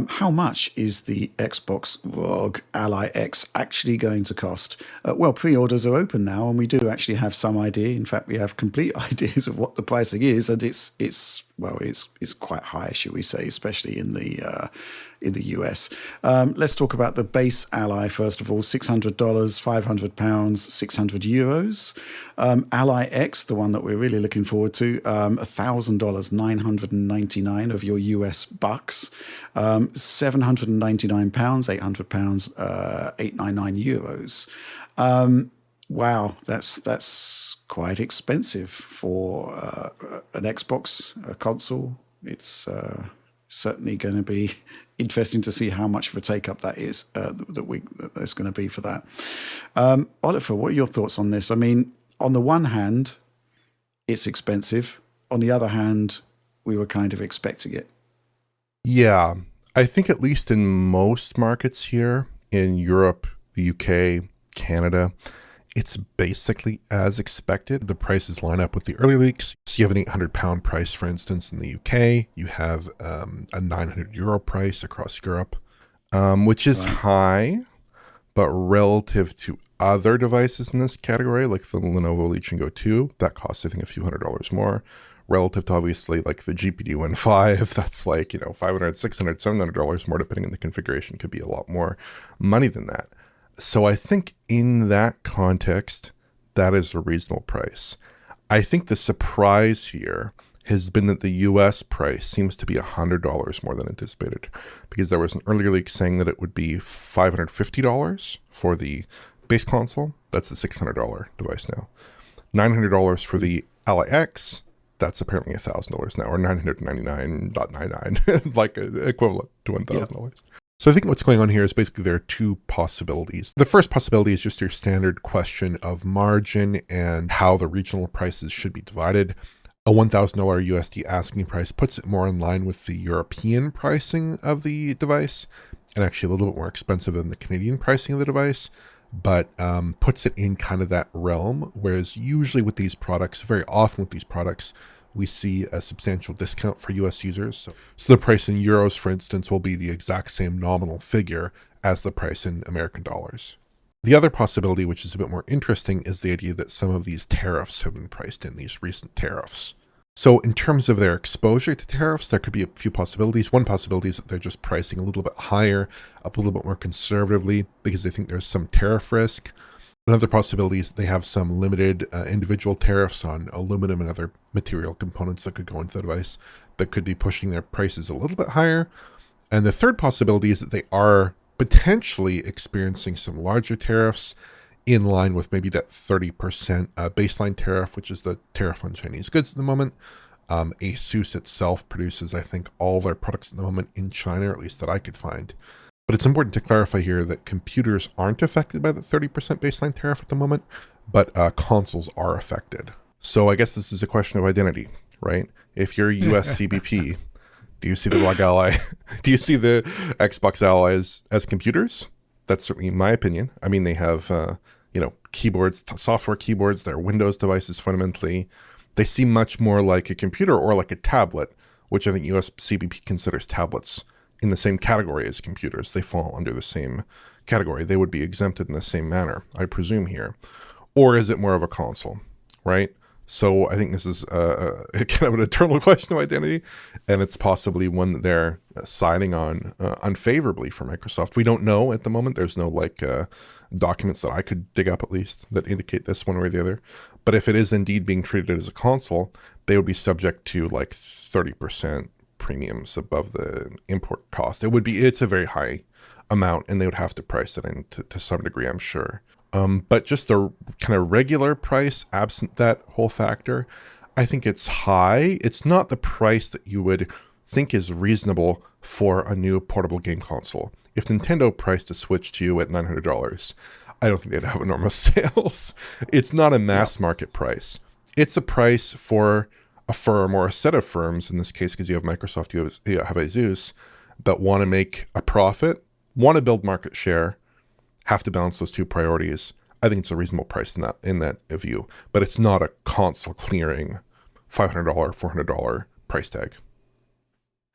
How much is the Xbox ROG Ally X actually going to cost? Well, pre-orders are open now, and we do actually have some idea. In fact, we have complete ideas of what the pricing is, and it's quite high, should we say, especially in the US. Let's talk about the base Ally first of all. $600, £500, 600 euros. Ally X, the one that we're really looking forward to, $1,000, 999 of your US bucks. £799, 800 pounds, 899 euros. Wow, that's quite expensive for an Xbox, a console. It's certainly going to be interesting to see how much of a take-up that is, that there's going to be for that. Oliver, what are your thoughts on this? I mean, on the one hand, it's expensive. On the other hand, we were kind of expecting it. Yeah, I think at least in most markets here, in Europe, the UK, Canada, it's basically as expected. The prices line up with the early leaks. So you have an £800 price, for instance, in the UK. You have a €900 price across Europe, which is high, but relative to other devices in this category, like the Lenovo Legion Go 2, that costs, I think, a few $100s more. Relative to, obviously, like the GPD Win 5, that's like, $500, $600, $700 more, depending on the configuration. Could be a lot more money than that. So I think in that context, that is a reasonable price. I think the surprise here has been that the US price seems to be $100 more than anticipated, because there was an earlier leak saying that it would be $550 for the base console. That's a $600 device now. $900 for the Ally X. That's apparently $1,000 now, or $999.99, like equivalent to $1,000. Yeah. So I think what's going on here is basically there are two possibilities. The first possibility is just your standard question of margin and how the regional prices should be divided. A $1,000 USD asking price puts it more in line with the European pricing of the device, and actually a little bit more expensive than the Canadian pricing of the device, but puts it in kind of that realm, whereas usually with these products, very often with these products, we see a substantial discount for US users. So the price in euros, for instance, will be the exact same nominal figure as the price in American dollars. The other possibility, which is a bit more interesting, is the idea that some of these tariffs have been priced in, these recent tariffs. So in terms of their exposure to tariffs, there could be a few possibilities. One possibility is that they're just pricing a little bit higher, up a little bit more conservatively, because they think there's some tariff risk. Another possibility is that they have some limited individual tariffs on aluminum and other material components that could go into the device that could be pushing their prices a little bit higher. And the third possibility is that they are potentially experiencing some larger tariffs in line with maybe that 30% baseline tariff, which is the tariff on Chinese goods at the moment. ASUS itself produces, I think, all their products at the moment in China, or at least that I could find. But it's important to clarify here that computers aren't affected by the 30% baseline tariff at the moment, but consoles are affected. So I guess this is a question of identity, right? If you're US CBP, do you see the ROG Ally? Do you see the Xbox Ally as computers? That's certainly my opinion. I mean, they have, keyboards, software keyboards. They're Windows devices fundamentally. They seem much more like a computer or like a tablet, which I think US CBP considers tablets in the same category as computers. They fall under the same category. They would be exempted in the same manner, I presume here. Or is it more of a console, right? So I think this is kind of an eternal question of identity, and it's possibly one that they're siding on unfavorably for Microsoft. We don't know at the moment. There's no documents that I could dig up at least that indicate this one way or the other. But if it is indeed being treated as a console, they would be subject to 30% premiums above the import cost. It's a very high amount, and they would have to price it in to some degree, I'm sure. But just the kind of regular price, absent that whole factor, I think it's high. It's not the price that you would think is reasonable for a new portable game console. If Nintendo priced a Switch to you at $900, I don't think they'd have enormous sales. It's not a mass market price. It's a price for a firm or a set of firms, in this case, because you have Microsoft, you have Asus, that want to make a profit, want to build market share, have to balance those two priorities. I think it's a reasonable price in that view, but it's not a console clearing $500, $400 price tag.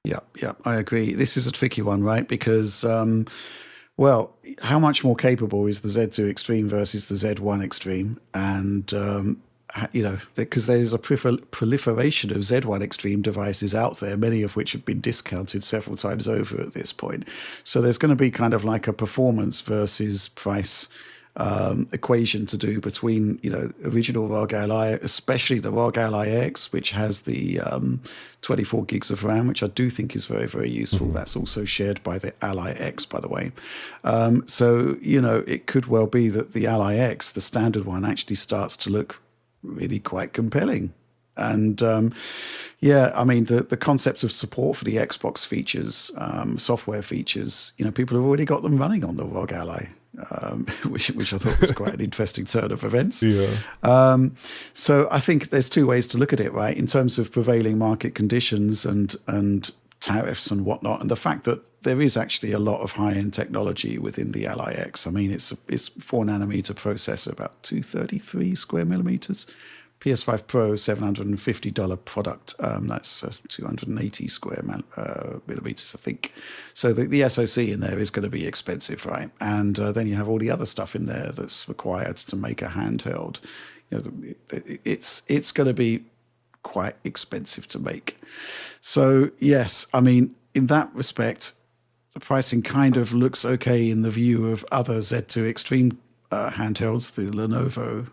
Yeah, I agree. This is a tricky one, right? Because, well, how much more capable is the Z2 Extreme versus the Z1 Extreme? And, because there's a proliferation of Z1 Extreme devices out there, many of which have been discounted several times over at this point. So there's going to be kind of like a performance versus price equation to do between, original ROG Ally, especially the ROG Ally X, which has the 24 gigs of RAM, which I do think is very, very useful. Mm-hmm. That's also shared by the Ally X, by the way. So, it could well be that the Ally X, the standard one, actually starts to look really quite compelling. And the concept of support for the Xbox features, software features, people have already got them running on the ROG Ally. Which I thought was quite an interesting turn of events. Yeah. So I think there's two ways to look at it, right? In terms of prevailing market conditions and tariffs and whatnot, and the fact that there is actually a lot of high-end technology within the Ally X. I mean, it's 4 nanometer processor, about 233 square millimeters. PS5 Pro, $750 product. That's 280 square millimeters, I think. So the SoC in there is going to be expensive, right? And then you have all the other stuff in there that's required to make a handheld. It's going to be quite expensive to make. So yes, I mean, in that respect, the pricing kind of looks okay in the view of other Z2 Extreme handhelds, the Lenovo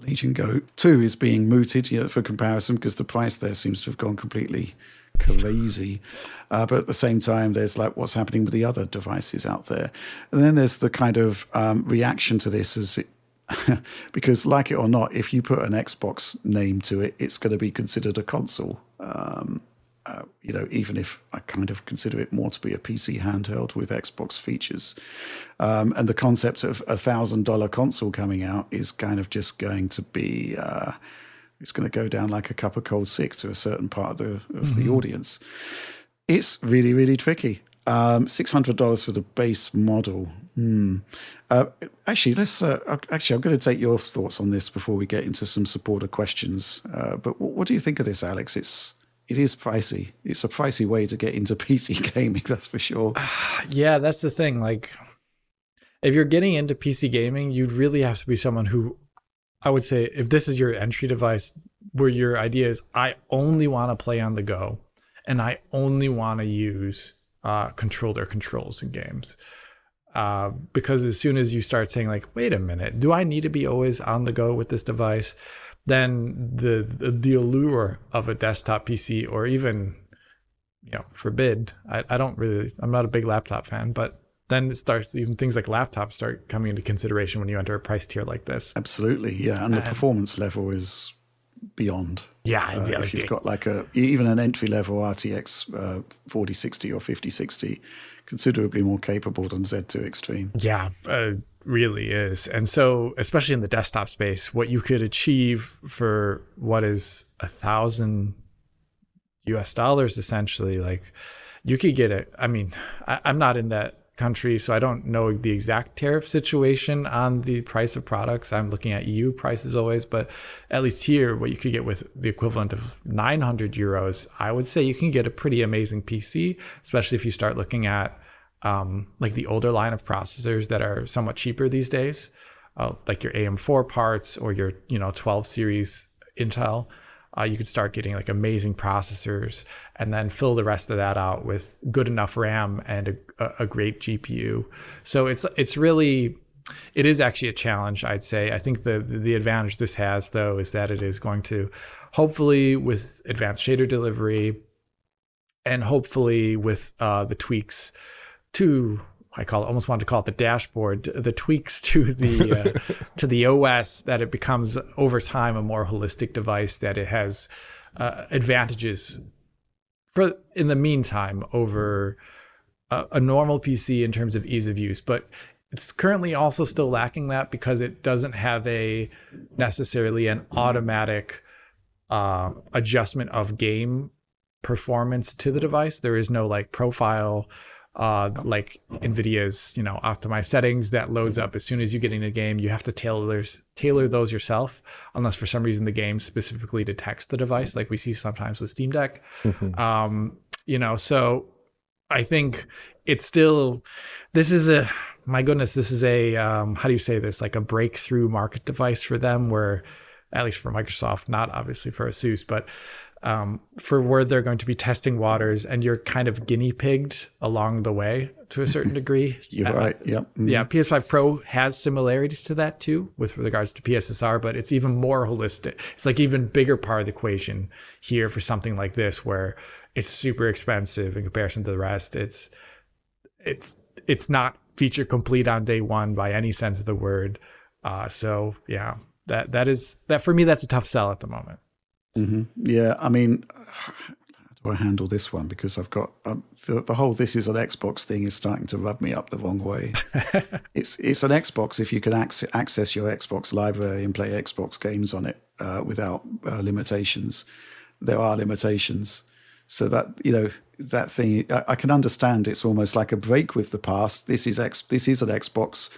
Legion Go 2 is being mooted, for comparison, because the price there seems to have gone completely crazy. But at the same time, there's like what's happening with the other devices out there. And then there's the kind of reaction to this because like it or not, if you put an Xbox name to it, it's going to be considered a console. Even if I kind of consider it more to be a PC handheld with Xbox features. And the concept of $1,000 console coming out is kind of just going to be, it's going to go down like a cup of cold sick to a certain part of the audience. It's really, really tricky. $600 for the base model. Actually, I'm going to take your thoughts on this before we get into some supporter questions. But what do you think of this, Alex? It is pricey. It's a pricey way to get into PC gaming, that's for sure. Yeah, that's the thing. Like, if you're getting into PC gaming, you'd really have to be someone who, I would say, if this is your entry device, where your idea is, I only want to play on the go, and I only want to use controller controls in games. Because as soon as you start saying, like, wait a minute, do I need to be always on the go with this device? Then the allure of a desktop PC, or even, forbid, I'm not a big laptop fan, but then it starts, even things like laptops start coming into consideration when you enter a price tier like this. Absolutely, yeah. And the performance level is beyond. Yeah, if you've got like even an entry level RTX 4060 or 5060, considerably more capable than Z2 Extreme. Yeah, really is. And so, especially in the desktop space, what you could achieve for what is $1,000 US essentially, like, you could get it. I mean, I'm not in that country, so I don't know the exact tariff situation on the price of products. I'm looking at EU prices always, but at least here, what you could get with the equivalent of 900 euros, I would say you can get a pretty amazing PC, especially if you start looking at like the older line of processors that are somewhat cheaper these days, like your AM4 parts or your 12 series Intel. You could start getting like amazing processors, and then fill the rest of that out with good enough RAM and a great GPU. So it's really, it is actually a challenge, I'd say. I think the advantage this has, though, is that it is going to, hopefully with advanced shader delivery, and hopefully with the tweaks to, almost wanted to call it the dashboard, the tweaks to the to the OS, that it becomes over time a more holistic device, that it has advantages for in the meantime over a normal PC in terms of ease of use. But It's currently also still lacking that because it doesn't have necessarily an automatic adjustment of game performance to the device. There is no like profile like NVIDIA's, optimized settings that loads up as soon as you get in a game. You have to tailor those yourself, unless for some reason the game specifically detects the device, like we see sometimes with Steam Deck. So I think it's still, this is a how do you say this? Like a breakthrough market device for them, where, at least for Microsoft, not obviously for Asus, but for where they're going to be testing waters, and you're kind of guinea pigged along the way to a certain degree. You're right. Yep. Yeah. PS5 Pro has similarities to that too, with regards to PSSR, but it's even more holistic. It's like even bigger part of the equation here for something like this, where it's super expensive in comparison to the rest. It's not feature complete on day one by any sense of the word. So yeah, that for me, that's a tough sell at the moment. Yeah, I mean, how do I handle this one? Because I've got the whole "this is an Xbox" thing is starting to rub me up the wrong way. It's an Xbox if you can access your Xbox library and play Xbox games on it without limitations. There are limitations, so that that thing I can understand. It's almost like a break with the past. This is an Xbox.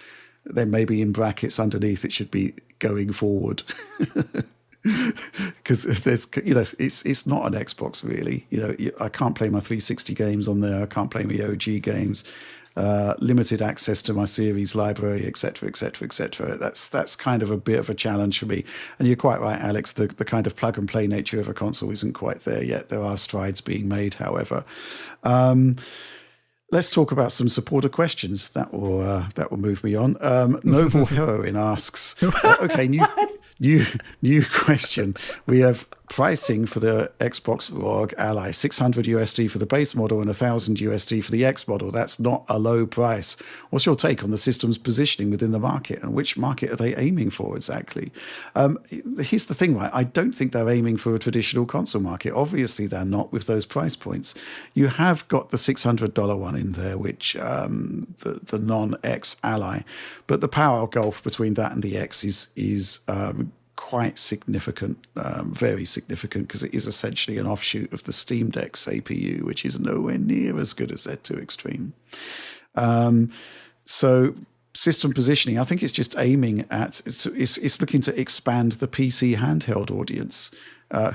Then maybe in brackets underneath it should be going forward. Because there's, it's not an Xbox really. I can't play my 360 games on there. I can't play my OG games. Limited access to my series library, etc., etc., etc. That's kind of a bit of a challenge for me. And you're quite right, Alex. The kind of plug and play nature of a console isn't quite there yet. There are strides being made, however. Let's talk about some supporter questions. That will move me on. Noble Heroine asks, okay, new question. We have pricing for the Xbox ROG Ally, $600 for the base model and $1,000 for the X model. That's not a low price. What's your take on the system's positioning within the market, and which market are they aiming for exactly? Here's the thing, right? I don't think they're aiming for a traditional console market. Obviously, they're not with those price points. You have got the $600 one in there, which the non-X Ally, but the power gulf between that and the X is quite significant, very significant, because it is essentially an offshoot of the Steam Deck's APU, which is nowhere near as good as Z2 Extreme. So system positioning, I think it's just aiming at, it's looking to expand the PC handheld audience,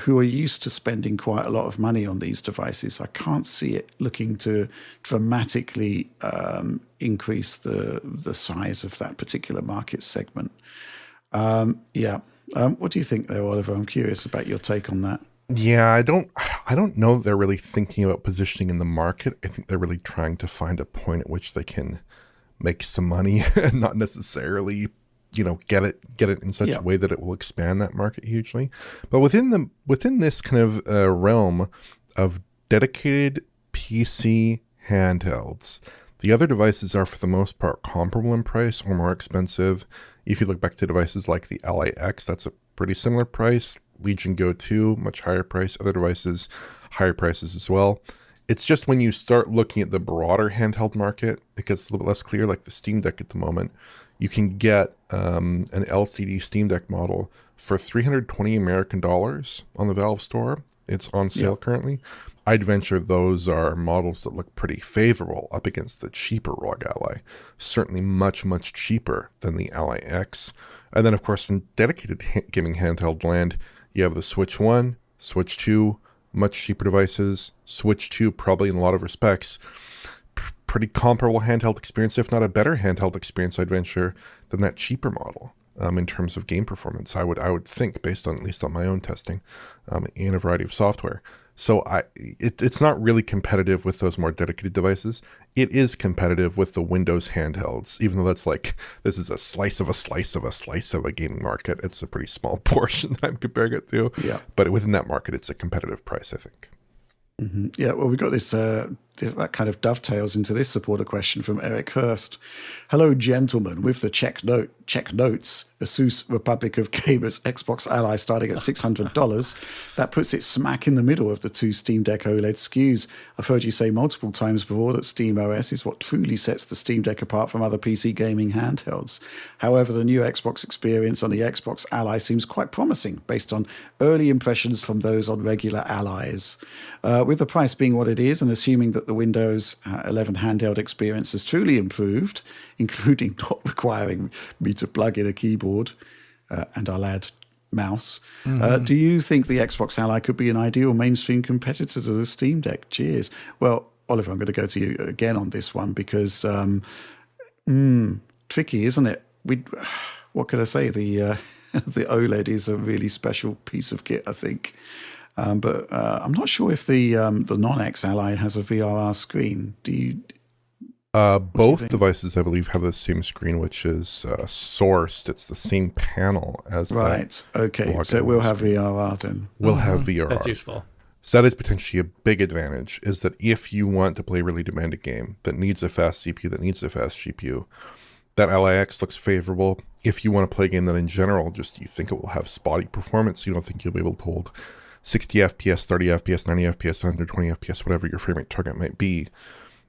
who are used to spending quite a lot of money on these devices. I can't see it looking to dramatically increase the size of that particular market segment. What do you think there, Oliver? I'm curious about your take on that. Yeah, I don't know that they're really thinking about positioning in the market. I think they're really trying to find a point at which they can make some money and not necessarily, get it in such a way that it will expand that market hugely. But within this kind of realm of dedicated PC handhelds, the other devices are, for the most part, comparable in price or more expensive. If you look back to devices like the Ally X, that's a pretty similar price. Legion Go 2, much higher price. Other devices, higher prices as well. It's just when you start looking at the broader handheld market, it gets a little bit less clear, like the Steam Deck at the moment. You can get an LCD Steam Deck model for $320 American on the Valve store. It's on sale currently. I'd venture those are models that look pretty favorable up against the cheaper ROG Ally. Certainly much, much cheaper than the Ally X. And then, of course, in dedicated gaming handheld land, you have the Switch 1, Switch 2, much cheaper devices. Switch 2, probably in a lot of respects, pretty comparable handheld experience, if not a better handheld experience, I'd venture, than that cheaper model. In terms of game performance, I would think, based on at least on my own testing, in a variety of software. So it's not really competitive with those more dedicated devices. It is competitive with the Windows handhelds, even though that's like, this is a slice of a slice of a slice of a gaming market. It's a pretty small portion that I'm comparing it to. Yeah. But within that market, it's a competitive price, I think. Mm-hmm. Yeah, well, we've got this that kind of dovetails into this supporter question from Eric Hurst. Hello, gentlemen. With the check notes, Asus Republic of Gamers Xbox Ally starting at $600, that puts it smack in the middle of the two Steam Deck OLED SKUs. I've heard you say multiple times before that Steam OS is what truly sets the Steam Deck apart from other PC gaming handhelds. However, the new Xbox experience on the Xbox Ally seems quite promising based on early impressions from those on regular Allies. With the price being what it is, and assuming that the Windows 11 handheld experience has truly improved, including not requiring me to plug in a keyboard and I'll add mouse, do you think the Xbox Ally could be an ideal mainstream competitor to the Steam Deck? Cheers. Well, Oliver, I'm going to go to you again on this one because tricky, isn't it? What could I say? The OLED is a really special piece of kit, I think. But I'm not sure if the non-X Ally has a VRR screen. Do you? Both devices, I believe, have the same screen, which is sourced. It's the same panel as right. Okay, so it will have VRR then. Will have VRR. That's useful. So that is potentially a big advantage. Is that if you want to play a really demanding game that needs a fast CPU, that needs a fast GPU, that Ally X looks favorable. If you want to play a game that in general, just you think it will have spotty performance, you don't think you'll be able to hold 60 FPS, 30 FPS, 90 FPS, 120 FPS, whatever your frame rate target might be,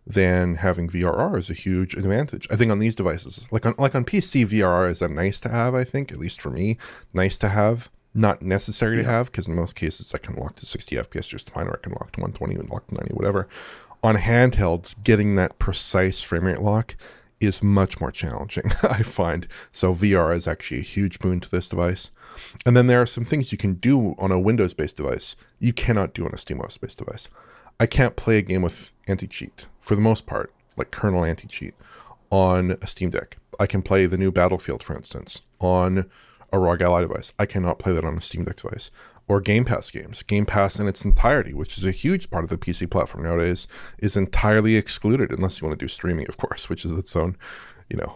then having VRR is a huge advantage. I think on these devices, like on PC, VRR is a nice to have, I think, at least for me, nice to have, not necessary to have, because in most cases I can lock to 60 FPS just fine, or I can lock to 120 and lock to 90, whatever. On handhelds, getting that precise frame rate lock is much more challenging, I find. So VR is actually a huge boon to this device. And then there are some things you can do on a Windows-based device you cannot do on a SteamOS-based device. I can't play a game with anti-cheat, for the most part, like kernel anti-cheat, on a Steam Deck. I can play the new Battlefield, for instance, on a ROG Ally device. I cannot play that on a Steam Deck device. Or Game Pass games. Game Pass in its entirety, which is a huge part of the PC platform nowadays, is entirely excluded, unless you want to do streaming, of course, which is its own,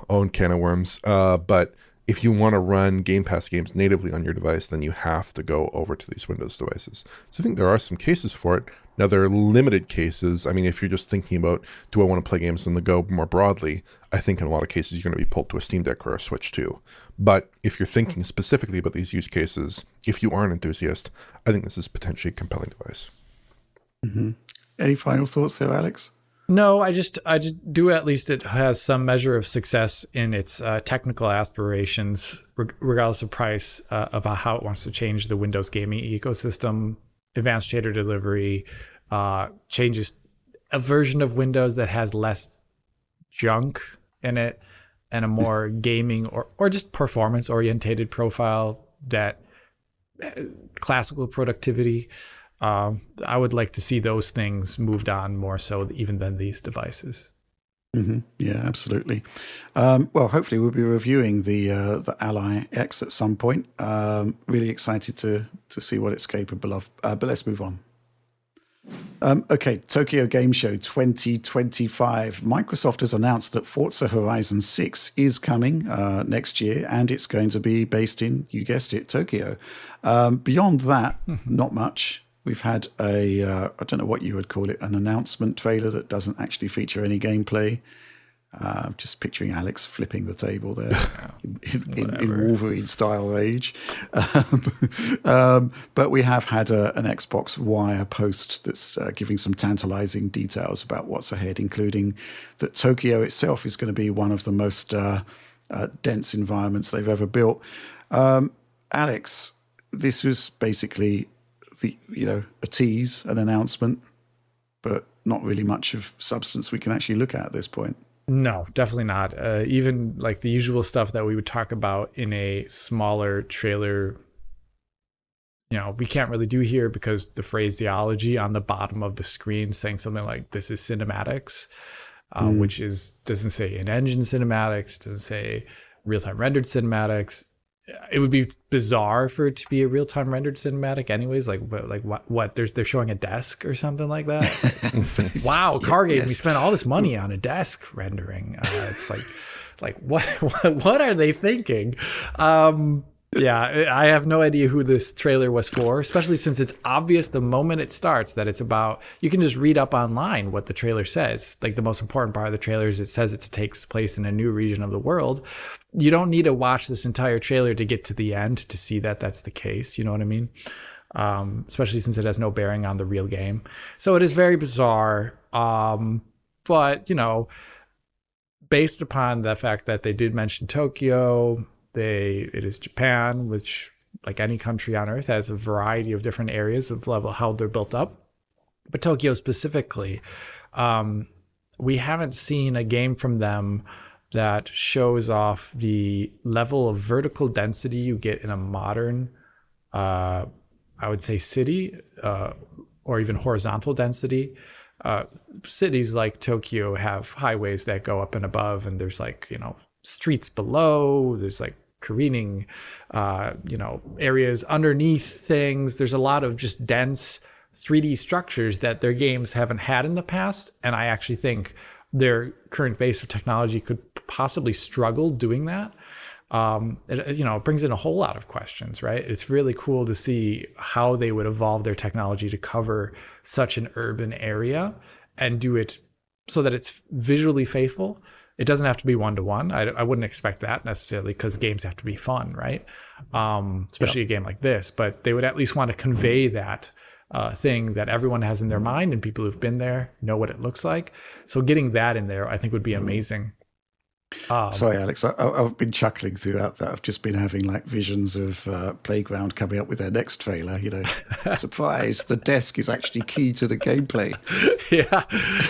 own can of worms. But if you want to run Game Pass games natively on your device, then you have to go over to these Windows devices. So I think there are some cases for it. Now, there are limited cases. I mean, if you're just thinking about, do I want to play games on the go more broadly, I think in a lot of cases you're going to be pulled to a Steam Deck or a Switch too. But if you're thinking specifically about these use cases, if you are an enthusiast, I think this is potentially a compelling device. Mm-hmm. Any final thoughts there, Alex? No, I just do, at least it has some measure of success in its technical aspirations, regardless of price, about how it wants to change the Windows gaming ecosystem, advanced shader delivery, changes a version of Windows that has less junk in it and a more gaming or just performance orientated profile, that classical productivity. I would like to see those things moved on more so even than these devices. Mm-hmm. Yeah, absolutely. Well, hopefully we'll be reviewing the Ally X at some point. Really excited to see what it's capable of. But let's move on. Okay, Tokyo Game Show 2025. Microsoft has announced that Forza Horizon 6 is coming next year, and it's going to be based in, you guessed it, Tokyo. Beyond that, not much. We've had I don't know what you would call it, an announcement trailer that doesn't actually feature any gameplay. Just picturing Alex flipping the table there in Wolverine style rage. But we have had an Xbox Wire post that's giving some tantalizing details about what's ahead, including that Tokyo itself is going to be one of the most dense environments they've ever built. Alex, this was basically a tease, an announcement, but not really much of substance we can actually look at this point. No, definitely not. Even like the usual stuff that we would talk about in a smaller trailer, we can't really do here because the phraseology on the bottom of the screen saying something like "this is cinematics," which doesn't say in-engine cinematics, doesn't say real-time rendered cinematics. It would be bizarre for it to be a real-time rendered cinematic anyways. Like what? They're showing a desk or something like that. Wow, Cargate, yes. We spent all this money on a desk rendering. It's like what are they thinking? Yeah, I have no idea who this trailer was for, especially since it's obvious the moment it starts that it's about, you can just read up online what the trailer says. Like the most important part of the trailer is it says it takes place in a new region of the world. You don't need to watch this entire trailer to get to the end to see that that's the case. You know what I mean? Especially since it has no bearing on the real game. So it is very bizarre. But, you know, based upon the fact that they did mention Tokyo, it is Japan, which, like any country on earth, has a variety of different areas of level how they're built up. But Tokyo specifically, we haven't seen a game from them that shows off the level of vertical density you get in a modern, I would say, city, or even horizontal density. Cities like Tokyo have highways that go up and above, and there's like, you know, streets below, there's like careening, you know, areas underneath things. There's a lot of just dense 3D structures that their games haven't had in the past. And I actually think their current base of technology could possibly struggle doing that. It brings in a whole lot of questions, right? It's really cool to see how they would evolve their technology to cover such an urban area and do it so that it's visually faithful. It doesn't have to be one-to-one. I wouldn't expect that necessarily, because games have to be fun, right? Especially a game like this. But they would at least want to convey that thing that everyone has in their mind, and people who've been there know what it looks like. So getting that in there, I think, would be amazing. Sorry, Alex, I've been chuckling throughout that. I've just been having like visions of Playground coming up with their next trailer. You know, surprise, the desk is actually key to the gameplay. Yeah,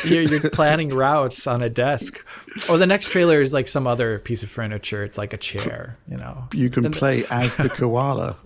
you're planning routes on a desk. Or the next trailer is like some other piece of furniture. It's like a chair, you know. You can play as the koala.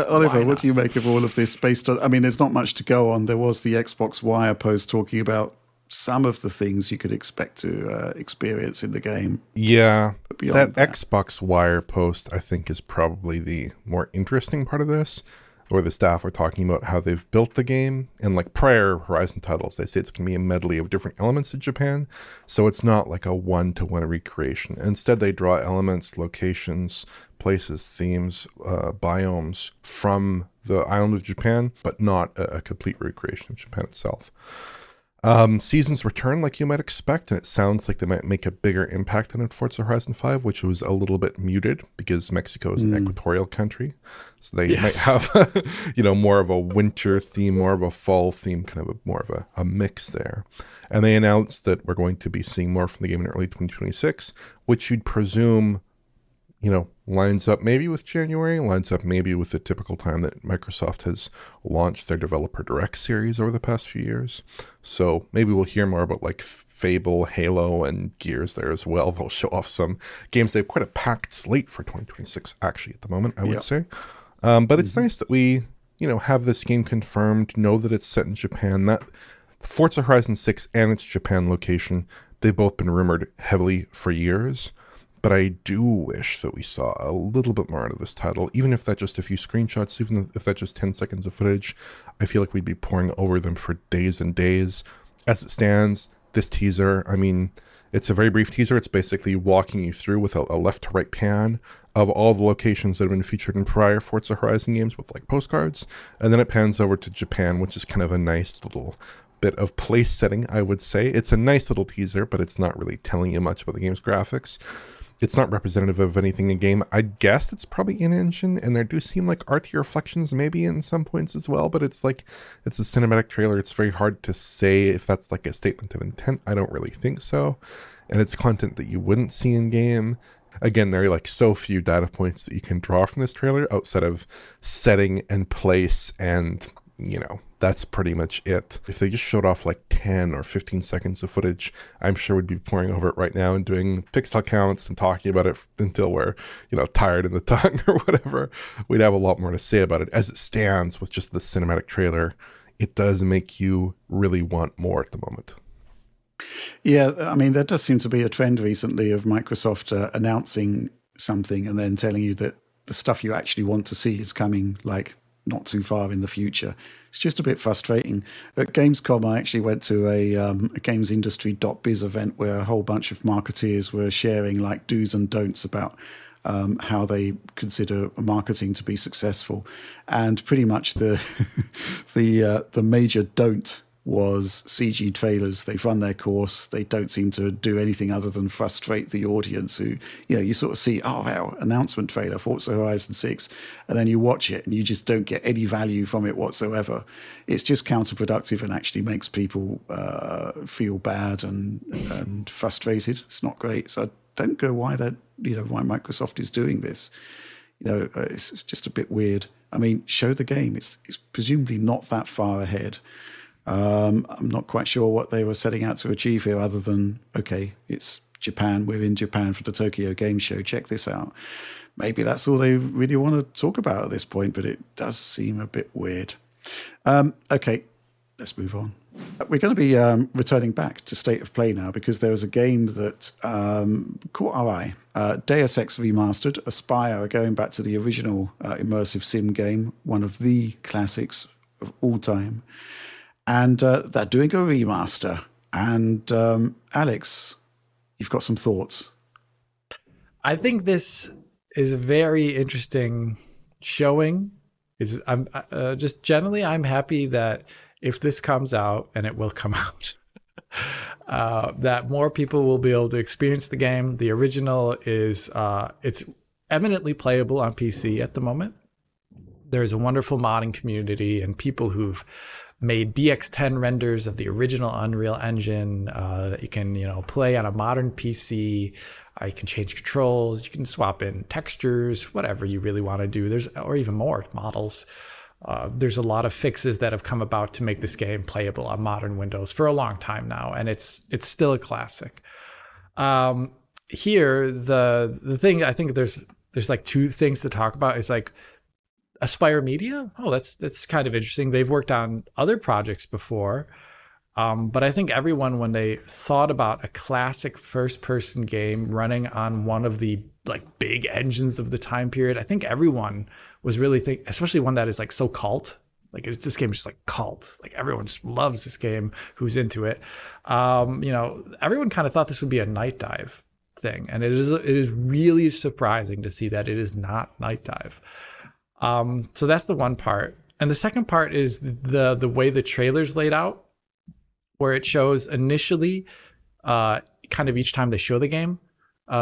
Oliver, what do you make of all of this based on, I mean, there's not much to go on. There was the Xbox Wire post talking about some of the things you could expect to experience in the game. Yeah, that Xbox Wire post, I think, is probably the more interesting part of this, where the staff are talking about how they've built the game. And like prior Horizon titles, they say it's going to be a medley of different elements in Japan. So it's not like a one-to-one recreation. Instead, they draw elements, locations, places, themes, biomes from the island of Japan, but not a complete recreation of Japan itself. Seasons return like you might expect, and it sounds like they might make a bigger impact on Forza Horizon 5, which was a little bit muted because Mexico is an equatorial country. So they might have, more of a winter theme, more of a fall theme, kind of more of a mix there. And they announced that we're going to be seeing more from the game in early 2026, which you'd presume, lines up maybe with January, lines up maybe with the typical time that Microsoft has launched their Developer Direct series over the past few years. So maybe we'll hear more about like Fable, Halo, and Gears there as well. They'll show off some games. They have quite a packed slate for 2026 actually at the moment, I would say. But it's nice that we, have this game confirmed, know that it's set in Japan. That Forza Horizon 6 and its Japan location, they've both been rumored heavily for years. But I do wish that we saw a little bit more out of this title, even if that's just a few screenshots, even if that's just 10 seconds of footage. I feel like we'd be pouring over them for days and days. As it stands, this teaser, I mean, it's a very brief teaser. It's basically walking you through with a left to right pan of all the locations that have been featured in prior Forza Horizon games with like postcards. And then it pans over to Japan, which is kind of a nice little bit of place setting, I would say. It's a nice little teaser, but it's not really telling you much about the game's graphics. It's not representative of anything in game. I guess it's probably in-engine, and there do seem like RT reflections maybe in some points as well, but it's like, it's a cinematic trailer. It's very hard to say if that's like a statement of intent. I don't really think so. And it's content that you wouldn't see in game. Again, there are like so few data points that you can draw from this trailer outside of setting and place, and that's pretty much it. If they just showed off like 10 or 15 seconds of footage, I'm sure we'd be pouring over it right now and doing pixel counts and talking about it until we're, tired in the tongue or whatever. We'd have a lot more to say about it. As it stands with just the cinematic trailer, it does make you really want more at the moment. Yeah, I mean, there does seem to be a trend recently of Microsoft announcing something and then telling you that the stuff you actually want to see is coming like not too far in the future. It's just a bit frustrating. At Gamescom, I actually went to a gamesindustry.biz event where a whole bunch of marketeers were sharing like do's and don'ts about how they consider marketing to be successful, and pretty much the the major don't was CG trailers. They've run their course. They don't seem to do anything other than frustrate the audience who, you sort of see, oh, wow, announcement trailer, Forza Horizon 6, and then you watch it and you just don't get any value from it whatsoever. It's just counterproductive and actually makes people feel bad and frustrated. It's not great. So I don't know why why Microsoft is doing this. It's just a bit weird. I mean, show the game. It's presumably not that far ahead. I'm not quite sure what they were setting out to achieve here, other than, okay, it's Japan. We're in Japan for the Tokyo Game Show. Check this out. Maybe that's all they really want to talk about at this point, but it does seem a bit weird. Okay, let's move on. We're going to be returning back to State of Play now, because there was a game that caught our eye. Deus Ex Remastered, Aspire, going back to the original immersive sim game, one of the classics of all time. And they're doing a remaster. And Alex, you've got some thoughts. I think this is a very interesting showing. I'm just generally, I'm happy that if this comes out, and it will come out, that more people will be able to experience the game. The original is it's eminently playable on PC at the moment. There's a wonderful modding community and people who've made DX10 renders of the original Unreal Engine that you can, play on a modern PC. You can change controls, you can swap in textures, whatever you really want to do. Or even more models. There's a lot of fixes that have come about to make this game playable on modern Windows for a long time now, and it's still a classic. Here, the thing I think there's like two things to talk about. Is like Aspire Media. Oh, that's kind of interesting. They've worked on other projects before, but I think everyone, when they thought about a classic first-person game running on one of the like big engines of the time period, I think everyone was really especially one that is like so cult. Like this game is just like cult. Like everyone just loves this game who's into it. Everyone kind of thought this would be a Night Dive thing, and it is really surprising to see that it is not Night Dive. So that's the one part. And the second part is the way the trailer's laid out, where it shows initially, kind of each time they show the game,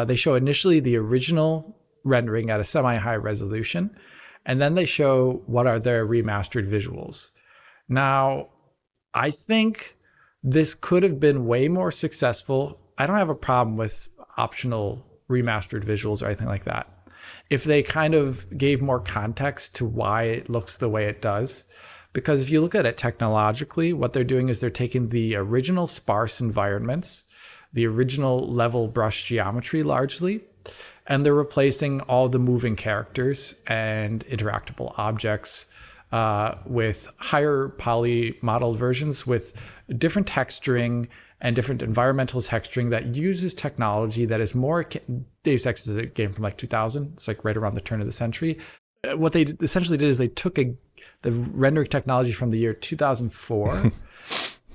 they show initially the original rendering at a semi-high resolution, and then they show what are their remastered visuals. Now, I think this could have been way more successful. I don't have a problem with optional remastered visuals or anything like that, if they kind of gave more context to why it looks the way it does. Because if you look at it technologically, what they're doing is they're taking the original sparse environments, the original level brush geometry largely, and they're replacing all the moving characters and interactable objects with higher poly model versions with different texturing and different environmental texturing that uses technology that is more. Deus Ex is a game from like 2000. It's like right around the turn of the century. What they essentially did is they took the rendering technology from the year 2004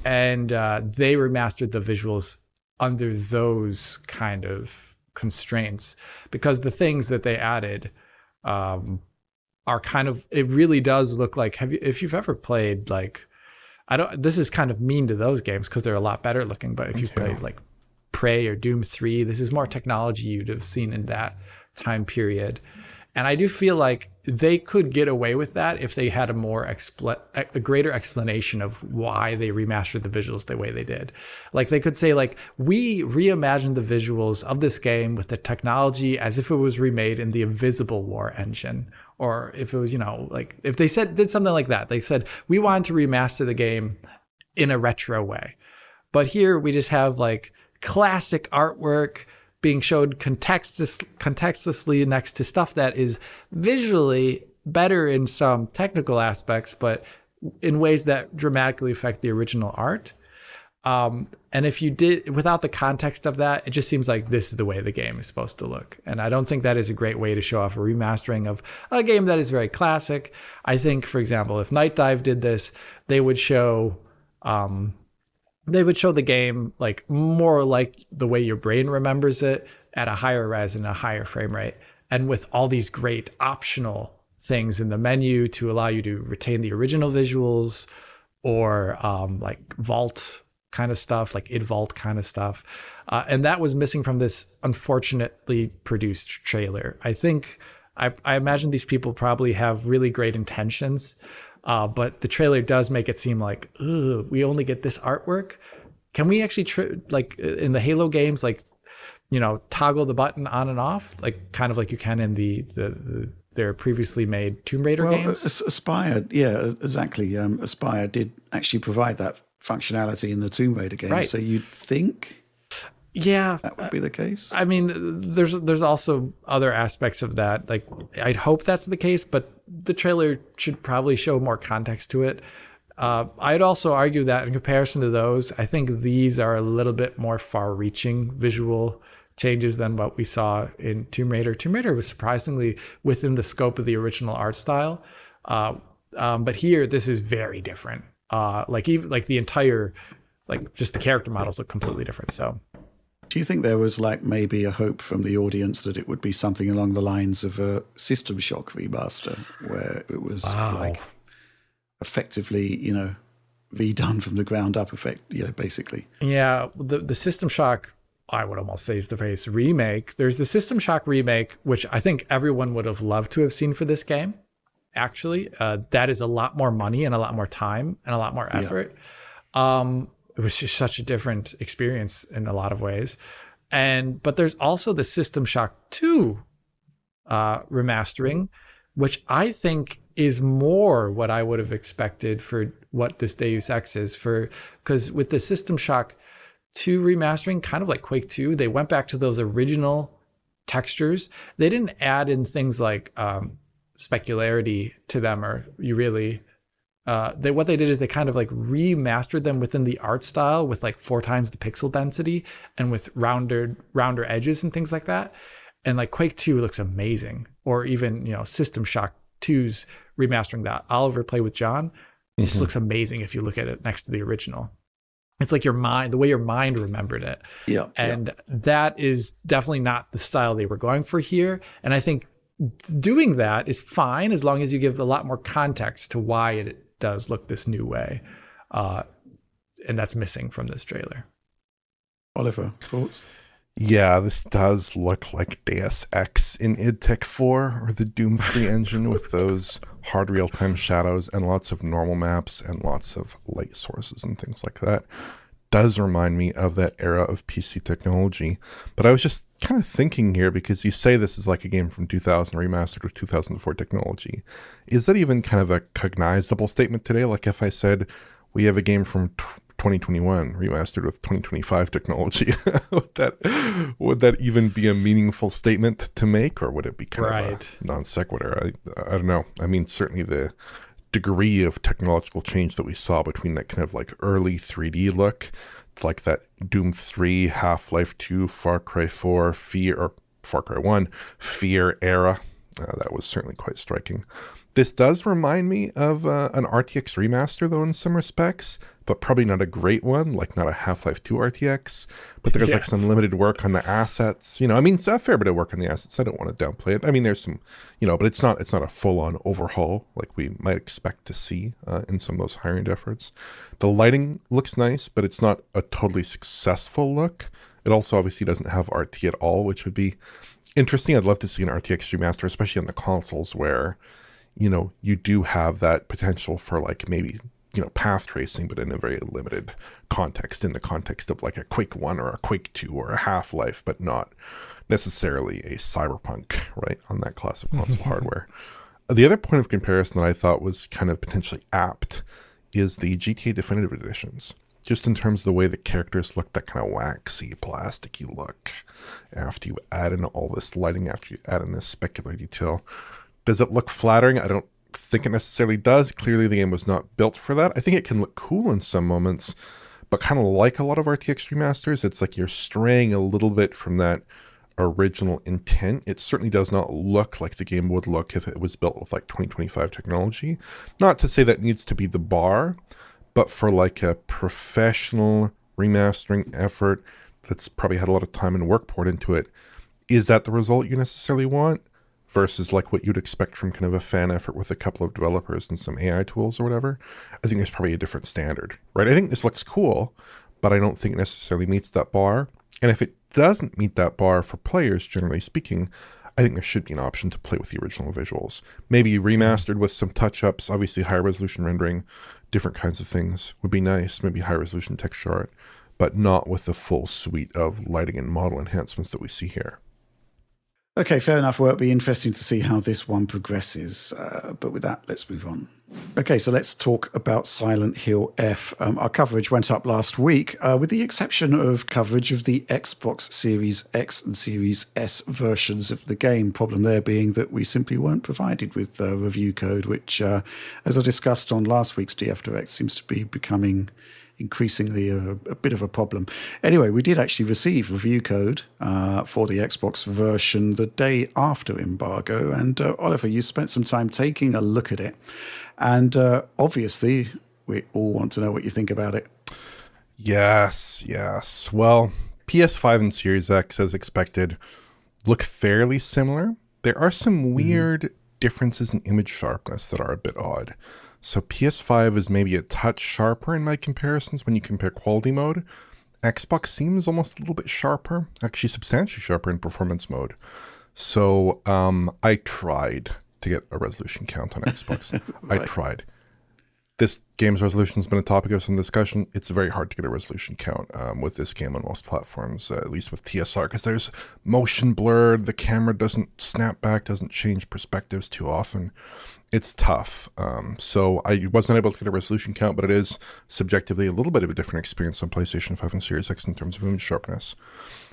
and they remastered the visuals under those kind of constraints, because the things that they added are kind of, it really does look like, if you've ever played like, this is kind of mean to those games because they're a lot better looking, but if you played like Prey or Doom 3, this is more technology you'd have seen in that time period. And I do feel like they could get away with that if they had a greater explanation of why they remastered the visuals the way they did. Like they could say like, we reimagined the visuals of this game with the technology as if it was remade in the Invisible War engine. Or if it was, like if they did something like that, they said, we wanted to remaster the game in a retro way. But here we just have like classic artwork being showed contextlessly next to stuff that is visually better in some technical aspects, but in ways that dramatically affect the original art. And if you did without the context of that, it just seems like this is the way the game is supposed to look. And I don't think that is a great way to show off a remastering of a game that is very classic. I think, for example, if Night Dive did this, they would show the game like more like the way your brain remembers it at a higher res and a higher frame rate. and with all these great optional things in the menu to allow you to retain the original visuals, or like vault kind of stuff, like id vault kind of stuff. And that was missing from this unfortunately produced trailer. I think, I imagine these people probably have really great intentions, but the trailer does make it seem like, ugh, we only get this artwork. Can we actually, like in the Halo games, like, you know, toggle the button on and off, like kind of like you can in their previously made Tomb Raider games? Aspire, yeah, exactly. Aspire did actually provide that functionality in the Tomb Raider game, Right. so you'd think Yeah, that would be the case. I mean, there's also other aspects of that. Like, I'd hope that's the case, but the trailer should probably show more context to it. I'd also argue that in comparison to those, I think these are a little bit more far-reaching visual changes than what we saw in Tomb Raider. Tomb Raider was surprisingly within the scope of the original art style, but here this is very different. Like even like the entire, like just the character models look completely different. So, do you think there was like maybe a hope from the audience that it would be something along the lines of a System Shock remaster, where it was like effectively, you know, redone from the ground up, basically? yeah, the System Shock, I would almost say is the phrase, remake. There's the System Shock remake, which I think everyone would have loved to have seen for this game. Actually, that is a lot more money and a lot more time and a lot more effort. It was just such a different experience in a lot of ways. But there's also the System Shock 2 remastering, which I think is more what I would have expected for what this Deus Ex is, because with the System Shock 2 remastering, kind of like Quake 2, they went back to those original textures. They didn't add in things like specularity to them, or you really what they did is they kind of like remastered them within the art style with like 4 times the pixel density and with rounder edges and things like that. And like Quake 2 looks amazing, or even, you know, System Shock 2's remastering that Oliver played with John just looks amazing if you look at it next to the original. It's like the way your mind remembered it. Yeah. And that is definitely not the style they were going for here. And I think doing that is fine as long as you give a lot more context to why it does look this new way. And that's missing from this trailer. Oliver, thoughts? Yeah, this does look like Deus Ex in id Tech 4 or the Doom 3 engine with those hard real-time shadows and lots of normal maps and lots of light sources and things like that. Does remind me of that era of PC technology. But I was just kind of thinking here, because you say this is like a game from 2000 remastered with 2004 technology. Is that even kind of a cognizable statement today? Like if I said we have a game from 2021 remastered with 2025 technology, would that even be a meaningful statement to make, or would it be kind of a non sequitur? I don't know. I mean, certainly the degree of technological change that we saw between that kind of like early 3D look, like that Doom 3, Half-Life 2, Far Cry 4, Far Cry 1, Fear era, that was certainly quite striking. This does remind me of an RTX remaster, though, in some respects, but probably not a great one, like not a Half-Life 2 RTX. But there's like some limited work on the assets. You know, I mean, it's a fair bit of work on the assets. I don't want to downplay it. I mean, there's some, you know, but it's not a full-on overhaul like we might expect to see in some of those higher-end efforts. The lighting looks nice, but it's not a totally successful look. It also obviously doesn't have RT at all, which would be interesting. I'd love to see an RTX remaster, especially on the consoles where, you know, you do have that potential for like maybe, you know, path tracing, but in a very limited context, in the context of like a Quake 1 or a Quake 2 or a Half-Life, but not necessarily a Cyberpunk, right, on that class of console hardware. The other point of comparison that I thought was kind of potentially apt is the GTA Definitive Editions, just in terms of the way the characters look, that kind of waxy, plasticky look after you add in all this lighting, after you add in this specular detail. Does it look flattering? I don't think it necessarily does. Clearly the game was not built for that. I think it can look cool in some moments, but kind of like a lot of RTX remasters, it's like you're straying a little bit from that original intent. It certainly does not look like the game would look if it was built with like 2025 technology. Not to say that needs to be the bar, but for like a professional remastering effort that's probably had a lot of time and work poured into it, is that the result you necessarily want? versus like what you'd expect from kind of a fan effort with a couple of developers and some AI tools or whatever, I think there's probably a different standard, right? I think this looks cool, but I don't think it necessarily meets that bar. And if it doesn't meet that bar for players, generally speaking, I think there should be an option to play with the original visuals. Maybe remastered with some touch-ups, obviously high resolution rendering, different kinds of things would be nice, maybe high resolution texture art, but not with the full suite of lighting and model enhancements that we see here. Okay, fair enough. Well, it'll be interesting to see how this one progresses. But with that, let's move on. Okay, so let's talk about Silent Hill F. Our coverage went up last week, with the exception of coverage of the Xbox Series X and Series S versions of the game. Problem there being that we simply weren't provided with review code, which, as I discussed on last week's DF Direct, seems to be becoming increasingly a bit of a problem. Anyway, we did actually receive review code for the Xbox version the day after embargo. And Oliver, you spent some time taking a look at it. And obviously, we all want to know what you think about it. Yes. Well, PS5 and Series X, as expected, look fairly similar. There are some weird differences in image sharpness that are a bit odd. So PS5 is maybe a touch sharper in my comparisons when you compare quality mode. Xbox seems almost a little bit sharper, actually substantially sharper in performance mode. So I tried to get a resolution count on Xbox. Right. I tried. This game's resolution has been a topic of some discussion. It's very hard to get a resolution count with this game on most platforms, at least with TSR, because there's motion blur, the camera doesn't snap back, doesn't change perspectives too often. It's tough. So I wasn't able to get a resolution count, but it is subjectively a little bit of a different experience on PlayStation 5 and Series X in terms of image sharpness.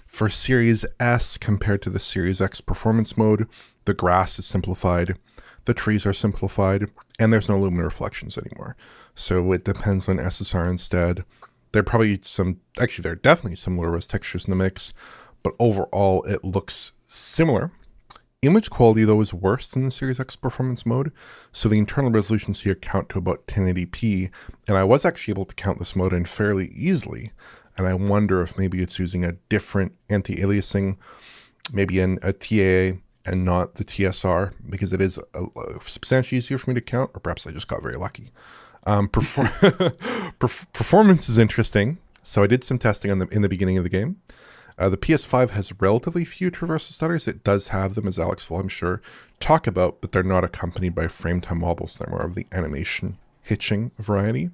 For Series S compared to the Series X performance mode, the grass is simplified, the trees are simplified, and there's no luminous reflections anymore. So it depends on SSR instead. There are probably there are definitely some low-res textures in the mix, but overall it looks similar. Image quality, though, is worse than the Series X performance mode, so the internal resolutions here count to about 1080p, and I was actually able to count this mode in fairly easily, and I wonder if maybe it's using a different anti-aliasing, maybe in a TAA and not the TSR, because it is substantially easier for me to count, or perhaps I just got very lucky. Performance is interesting, so I did some testing in the beginning of the game. The PS5 has relatively few traversal stutters. It does have them, as Alex will, I'm sure, talk about, but they're not accompanied by frame time wobbles. They're more of the animation hitching variety.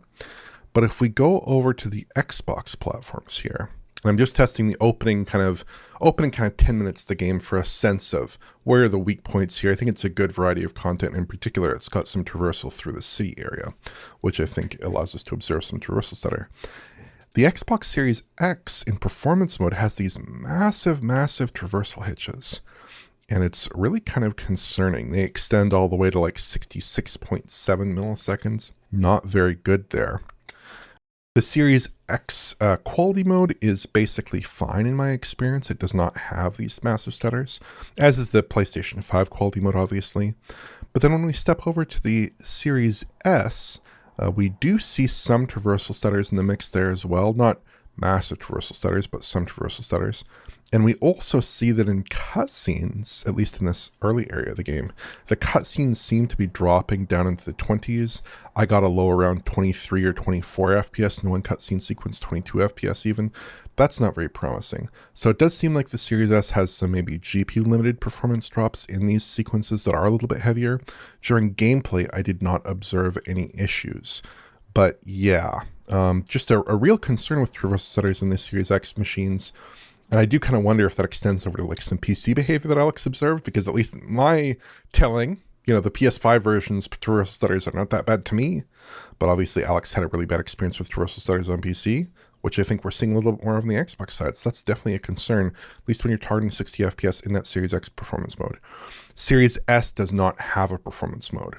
But if we go over to the Xbox platforms here, and I'm just testing the opening kind of 10 minutes of the game for a sense of where are the weak points here. I think it's a good variety of content. In particular, it's got some traversal through the city area, which I think allows us to observe some traversal stutter. The Xbox Series X in performance mode has these massive traversal hitches, and it's really kind of concerning. They extend all the way to like 66.7 milliseconds. Not very good there. The Series X quality mode is basically fine in my experience. It does not have these massive stutters, as is the PlayStation 5 quality mode, obviously. But then when we step over to the Series S, we do see some traversal stutters in the mix there as well. Not massive traversal stutters, but some traversal stutters. And we also see that in cutscenes, at least in this early area of the game, the cutscenes seem to be dropping down into the 20s. I got a low around 23 or 24 FPS in one cutscene sequence, 22 FPS even. That's not very promising. So it does seem like the Series S has some maybe GPU limited performance drops in these sequences that are a little bit heavier. During gameplay, I did not observe any issues. But yeah, just a real concern with traversal stutters in the Series X machines. And I do kind of wonder if that extends over to like some PC behavior that Alex observed, because at least in my telling, the PS5 version's traversal stutters are not that bad to me. But obviously Alex had a really bad experience with traversal stutters on PC, which I think we're seeing a little bit more on the Xbox side. So that's definitely a concern, at least when you're targeting 60 FPS in that Series X performance mode. Series S does not have a performance mode.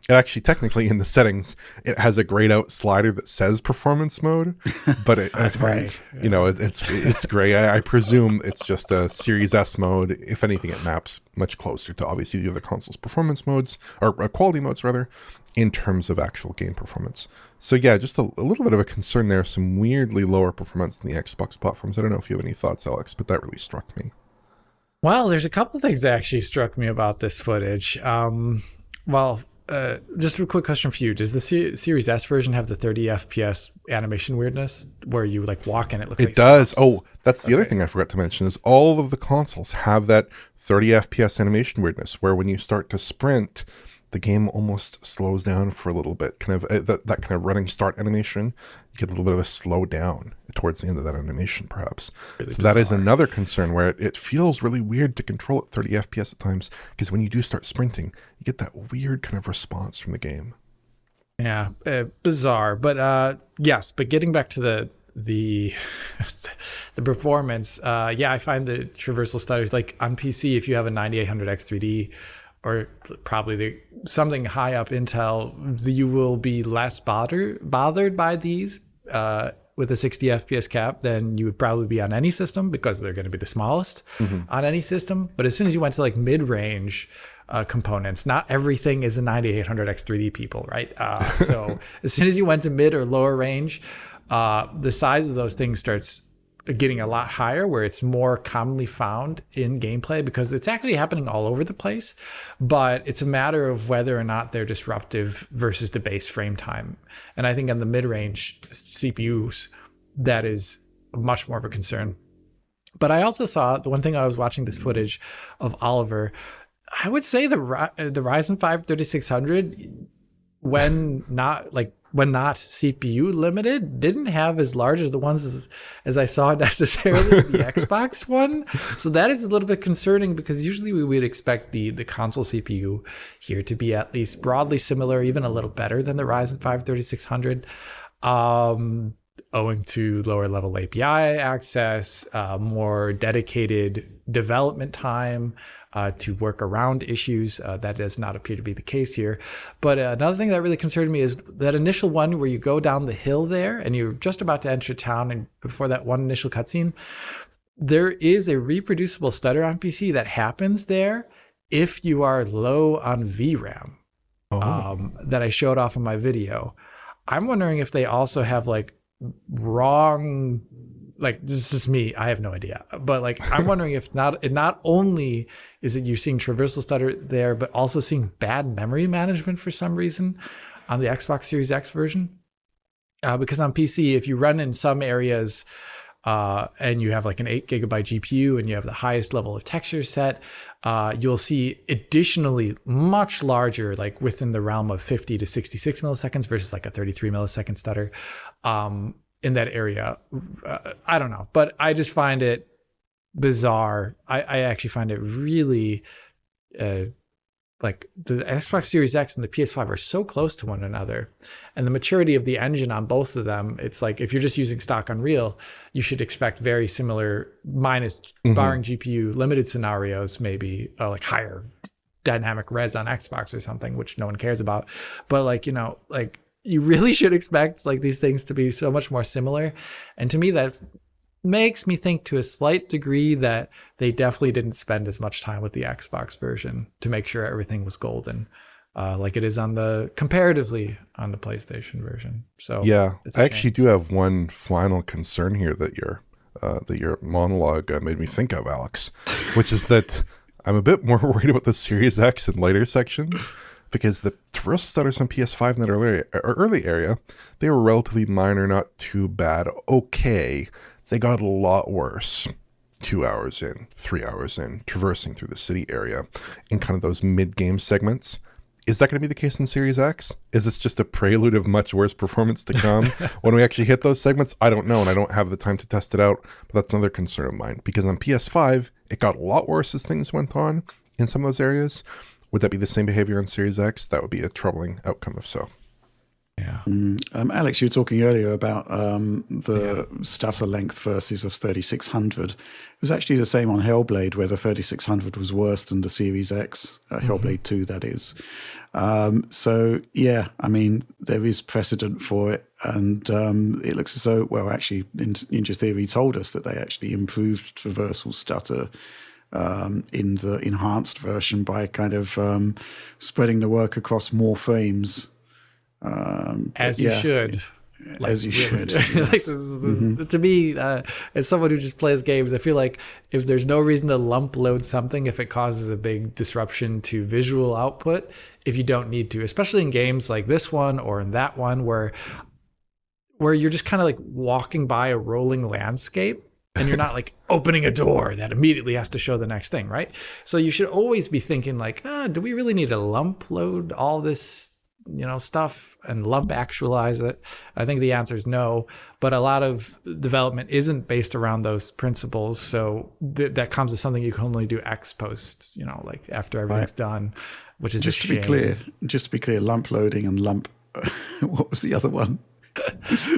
It actually, technically, in the settings, it has a grayed out slider that says performance mode, but That's right. It's gray. I presume it's just a Series S mode. If anything, it maps much closer to obviously the other console's performance modes, or quality modes rather, in terms of actual game performance. So yeah, just a little bit of a concern there. Some weirdly lower performance in the Xbox platforms. I don't know if you have any thoughts, Alex, but that really struck me. Well, there's a couple of things that actually struck me about this footage. Just a quick question for you. Does the Series S version have the 30 FPS animation weirdness where you like walk and it looks like It does. stops? Oh, that's the other thing I forgot to mention is all of the consoles have that 30 FPS animation weirdness where when you start to sprint, the game almost slows down for a little bit. Kind of that kind of running start animation, you get a little bit of a slow down towards the end of that animation, perhaps. Really so that is bizarre. another concern where it feels really weird to control at 30 FPS at times because when you do start sprinting, you get that weird kind of response from the game. Yeah, bizarre. But yes, but getting back to the the performance, I find the traversal stutters like on PC. If you have a 9800X 3D or probably something high up Intel, you will be less bothered by these with a 60 FPS cap than you would probably be on any system because they're going to be the smallest on any system. But as soon as you went to like mid-range components, not everything is a 9800X 3D, people, right? So as soon as you went to mid or lower range, the size of those things starts getting a lot higher, where it's more commonly found in gameplay because it's actually happening all over the place, but it's a matter of whether or not they're disruptive versus the base frame time. And I think on the mid-range CPUs, that is much more of a concern. But I also saw the one thing I was watching this footage of Oliver, I would say the Ryzen 5 3600, when not CPU limited, didn't have as large as the ones as I saw necessarily the Xbox one. So that is a little bit concerning because usually we would expect the console CPU here to be at least broadly similar, even a little better than the Ryzen 5 3600, owing to lower level API access, more dedicated development time, to work around issues. That does not appear to be the case here. But another thing that really concerned me is that initial one where you go down the hill there and you're just about to enter town, and before that one initial cutscene, there is a reproducible stutter on PC that happens there if you are low on VRAM. That I showed off in my video. I'm wondering if they also have like wrong, like this is me, I have no idea, but like I'm wondering if not only is it you're seeing traversal stutter there, but also seeing bad memory management for some reason on the Xbox Series X version, because on PC if you run in some areas and you have like an 8 gigabyte GPU and you have the highest level of texture set, you'll see additionally much larger, like within the realm of 50 to 66 milliseconds versus like a 33 millisecond stutter in that area. I don't know, but I just find it bizarre. I actually find it really like the Xbox Series X and the PS5 are so close to one another, and the maturity of the engine on both of them, it's like if you're just using stock Unreal, you should expect very similar, minus barring GPU limited scenarios, maybe like higher dynamic res on Xbox or something, which no one cares about. But like, you know, like you really should expect like these things to be so much more similar. And to me, that makes me think to a slight degree that they definitely didn't spend as much time with the Xbox version to make sure everything was golden, like it is comparatively on the PlayStation version. So yeah, I actually do have one final concern here that your monologue made me think of, Alex, which is that I'm a bit more worried about the Series X and later sections, because the traversal stutters on PS5 in that early area, they were relatively minor, not too bad. Okay, they got a lot worse 2 hours in, 3 hours in, traversing through the city area in kind of those mid-game segments. Is that going to be the case in Series X? Is this just a prelude of much worse performance to come when we actually hit those segments? I don't know, and I don't have the time to test it out, but that's another concern of mine, because on PS5, it got a lot worse as things went on in some of those areas. Would that be the same behavior on Series X? That would be a troubling outcome if so. Yeah. Alex, you were talking earlier about the stutter length versus of 3600. It was actually the same on Hellblade, where the 3600 was worse than the Series X, Hellblade 2, that is. So, yeah, I mean, there is precedent for it. And it looks as though, well, actually, Ninja Theory told us that they actually improved traversal stutter in the enhanced version by kind of spreading the work across more frames. As you should. as you should. Like to me, as someone who just plays games, I feel like if there's no reason to lump load something, if it causes a big disruption to visual output, if you don't need to, especially in games like this one or in that one where you're just kind of like walking by a rolling landscape and you're not like opening a door that immediately has to show the next thing, right? So you should always be thinking like, do we really need to lump load all this, stuff and lump actualize it? I think the answer is no, but a lot of development isn't based around those principles. So that comes to something you can only do ex post, like after everything's done, which is just to be clear, lump loading and lump, what was the other one?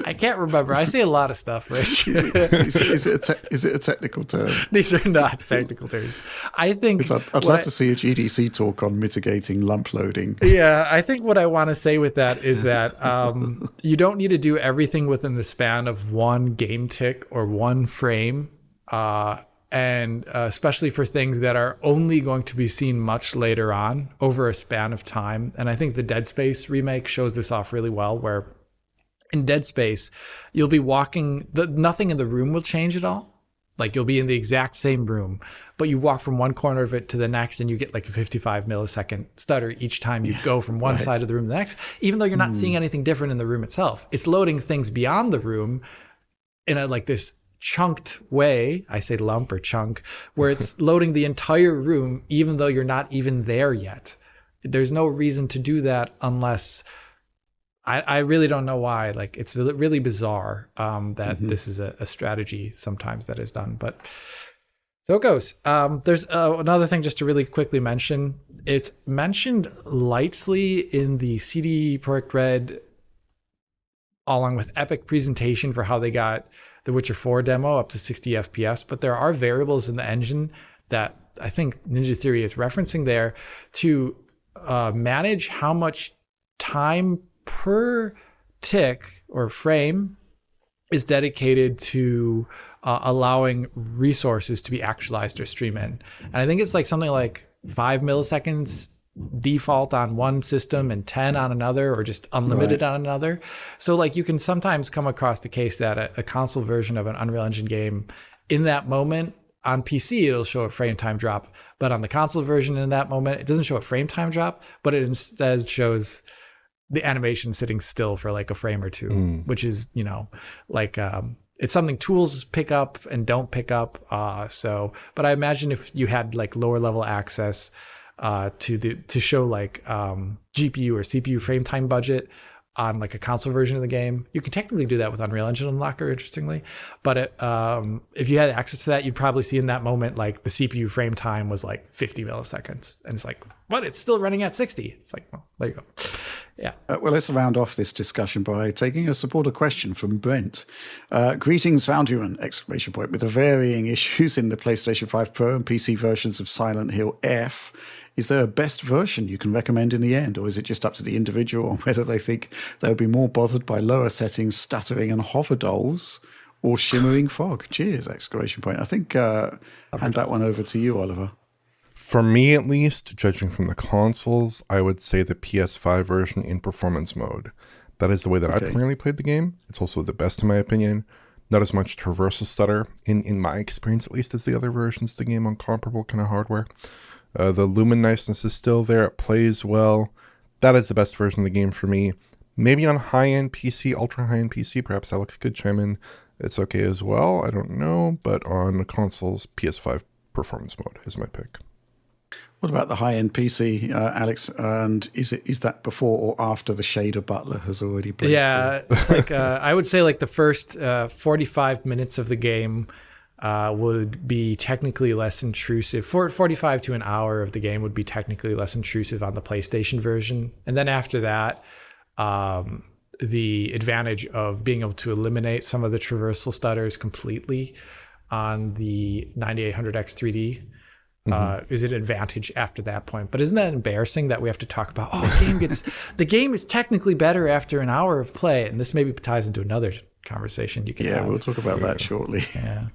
I can't remember. I say a lot of stuff, Rich. Is it a technical term? These are not technical terms. I think I'd love to see a GDC talk on mitigating lump loading. Yeah, I think what I want to say with that is that you don't need to do everything within the span of one game tick or one frame, and especially for things that are only going to be seen much later on over a span of time. And I think the Dead Space remake shows this off really well, where in Dead Space, you'll be walking, nothing in the room will change at all. Like you'll be in the exact same room, but you walk from one corner of it to the next and you get like a 55 millisecond stutter each time you go from one side of the room to the next, even though you're not seeing anything different in the room itself. It's loading things beyond the room in this chunked way. I say lump or chunk, where it's loading the entire room, even though you're not even there yet. There's no reason to do that unless... I really don't know why. Like, it's really bizarre that this is a strategy sometimes that is done, but so it goes. There's another thing just to really quickly mention. It's mentioned lightly in the CD Projekt Red, along with Epic presentation for how they got the Witcher 4 demo up to 60 FPS, but there are variables in the engine that I think Ninja Theory is referencing there to manage how much time per tick or frame is dedicated to allowing resources to be actualized or stream in. And I think it's like something like 5 milliseconds default on one system and 10 on another, or just unlimited on another. So like you can sometimes come across the case that a console version of an Unreal Engine game in that moment on PC, it'll show a frame time drop, but on the console version in that moment, it doesn't show a frame time drop, but it instead shows the animation sitting still for like a frame or two, which is, it's something tools pick up and don't pick up. But I imagine if you had like lower level access to show like GPU or CPU frame time budget on like a console version of the game, you can technically do that with Unreal Engine Unlocker, interestingly. But if you had access to that, you'd probably see in that moment like the CPU frame time was like 50 milliseconds, and it's like, but it's still running at 60. It's like, well, there you go. Yeah. Well, let's round off this discussion by taking a supporter question from Brent. Greetings, Foundryman! ! With the varying issues in the PlayStation 5 Pro and PC versions of Silent Hill F, is there a best version you can recommend in the end, or is it just up to the individual on whether they think they'll be more bothered by lower settings, stuttering and hover dolls, or shimmering fog? Cheers! ! I think hand that one over to you, Oliver. For me, at least, judging from the consoles, I would say the PS5 version in performance mode. That is the way that I primarily played the game. It's also the best in my opinion. Not as much traversal stutter, in my experience at least, as the other versions of the game on comparable kind of hardware. The lumen niceness is still there. It plays well. That is the best version of the game for me. Maybe on high-end PC, ultra high-end PC, perhaps Alex could chime in. It's okay as well. I don't know. But on consoles, PS5 performance mode is my pick. What about the high-end PC, Alex? And is that before or after the shader butler has already played? Yeah, it's like I would say like the first 45 minutes of the game would be technically less intrusive. 45 to an hour of the game would be technically less intrusive on the PlayStation version. And then after that, the advantage of being able to eliminate some of the traversal stutters completely on the 9800X 3D is an advantage after that point. But isn't that embarrassing that we have to talk about, the game is technically better after an hour of play? And this maybe ties into another conversation you can have. We'll talk about that shortly. Yeah.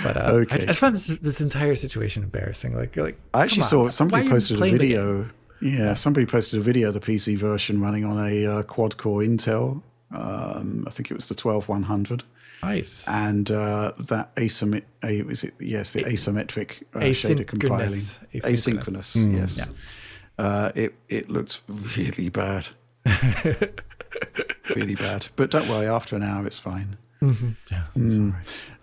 But I just find this entire situation embarrassing. Like I actually saw somebody posted a video. Yeah, somebody posted a video of the PC version running on a quad-core Intel I think it was the 12100. Nice. And that the asymmetric shader compiling. Asynchronous, yes. Yeah. It looked really bad. Really bad. But don't worry, after an hour, it's fine. Mm-hmm. Yeah. Sorry.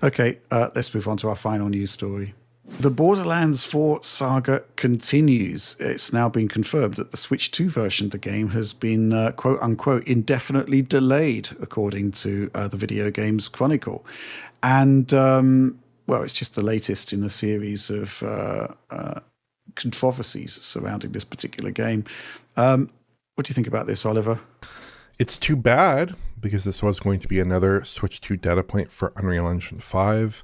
Okay, let's move on to our final news story. The Borderlands 4 saga continues. It's now been confirmed that the Switch 2 version of the game has been, quote-unquote, indefinitely delayed, according to the Video Games Chronicle. And, well, it's just the latest in a series of controversies surrounding this particular game. What do you think about this, Oliver? It's too bad, because this was going to be another Switch 2 data point for Unreal Engine 5.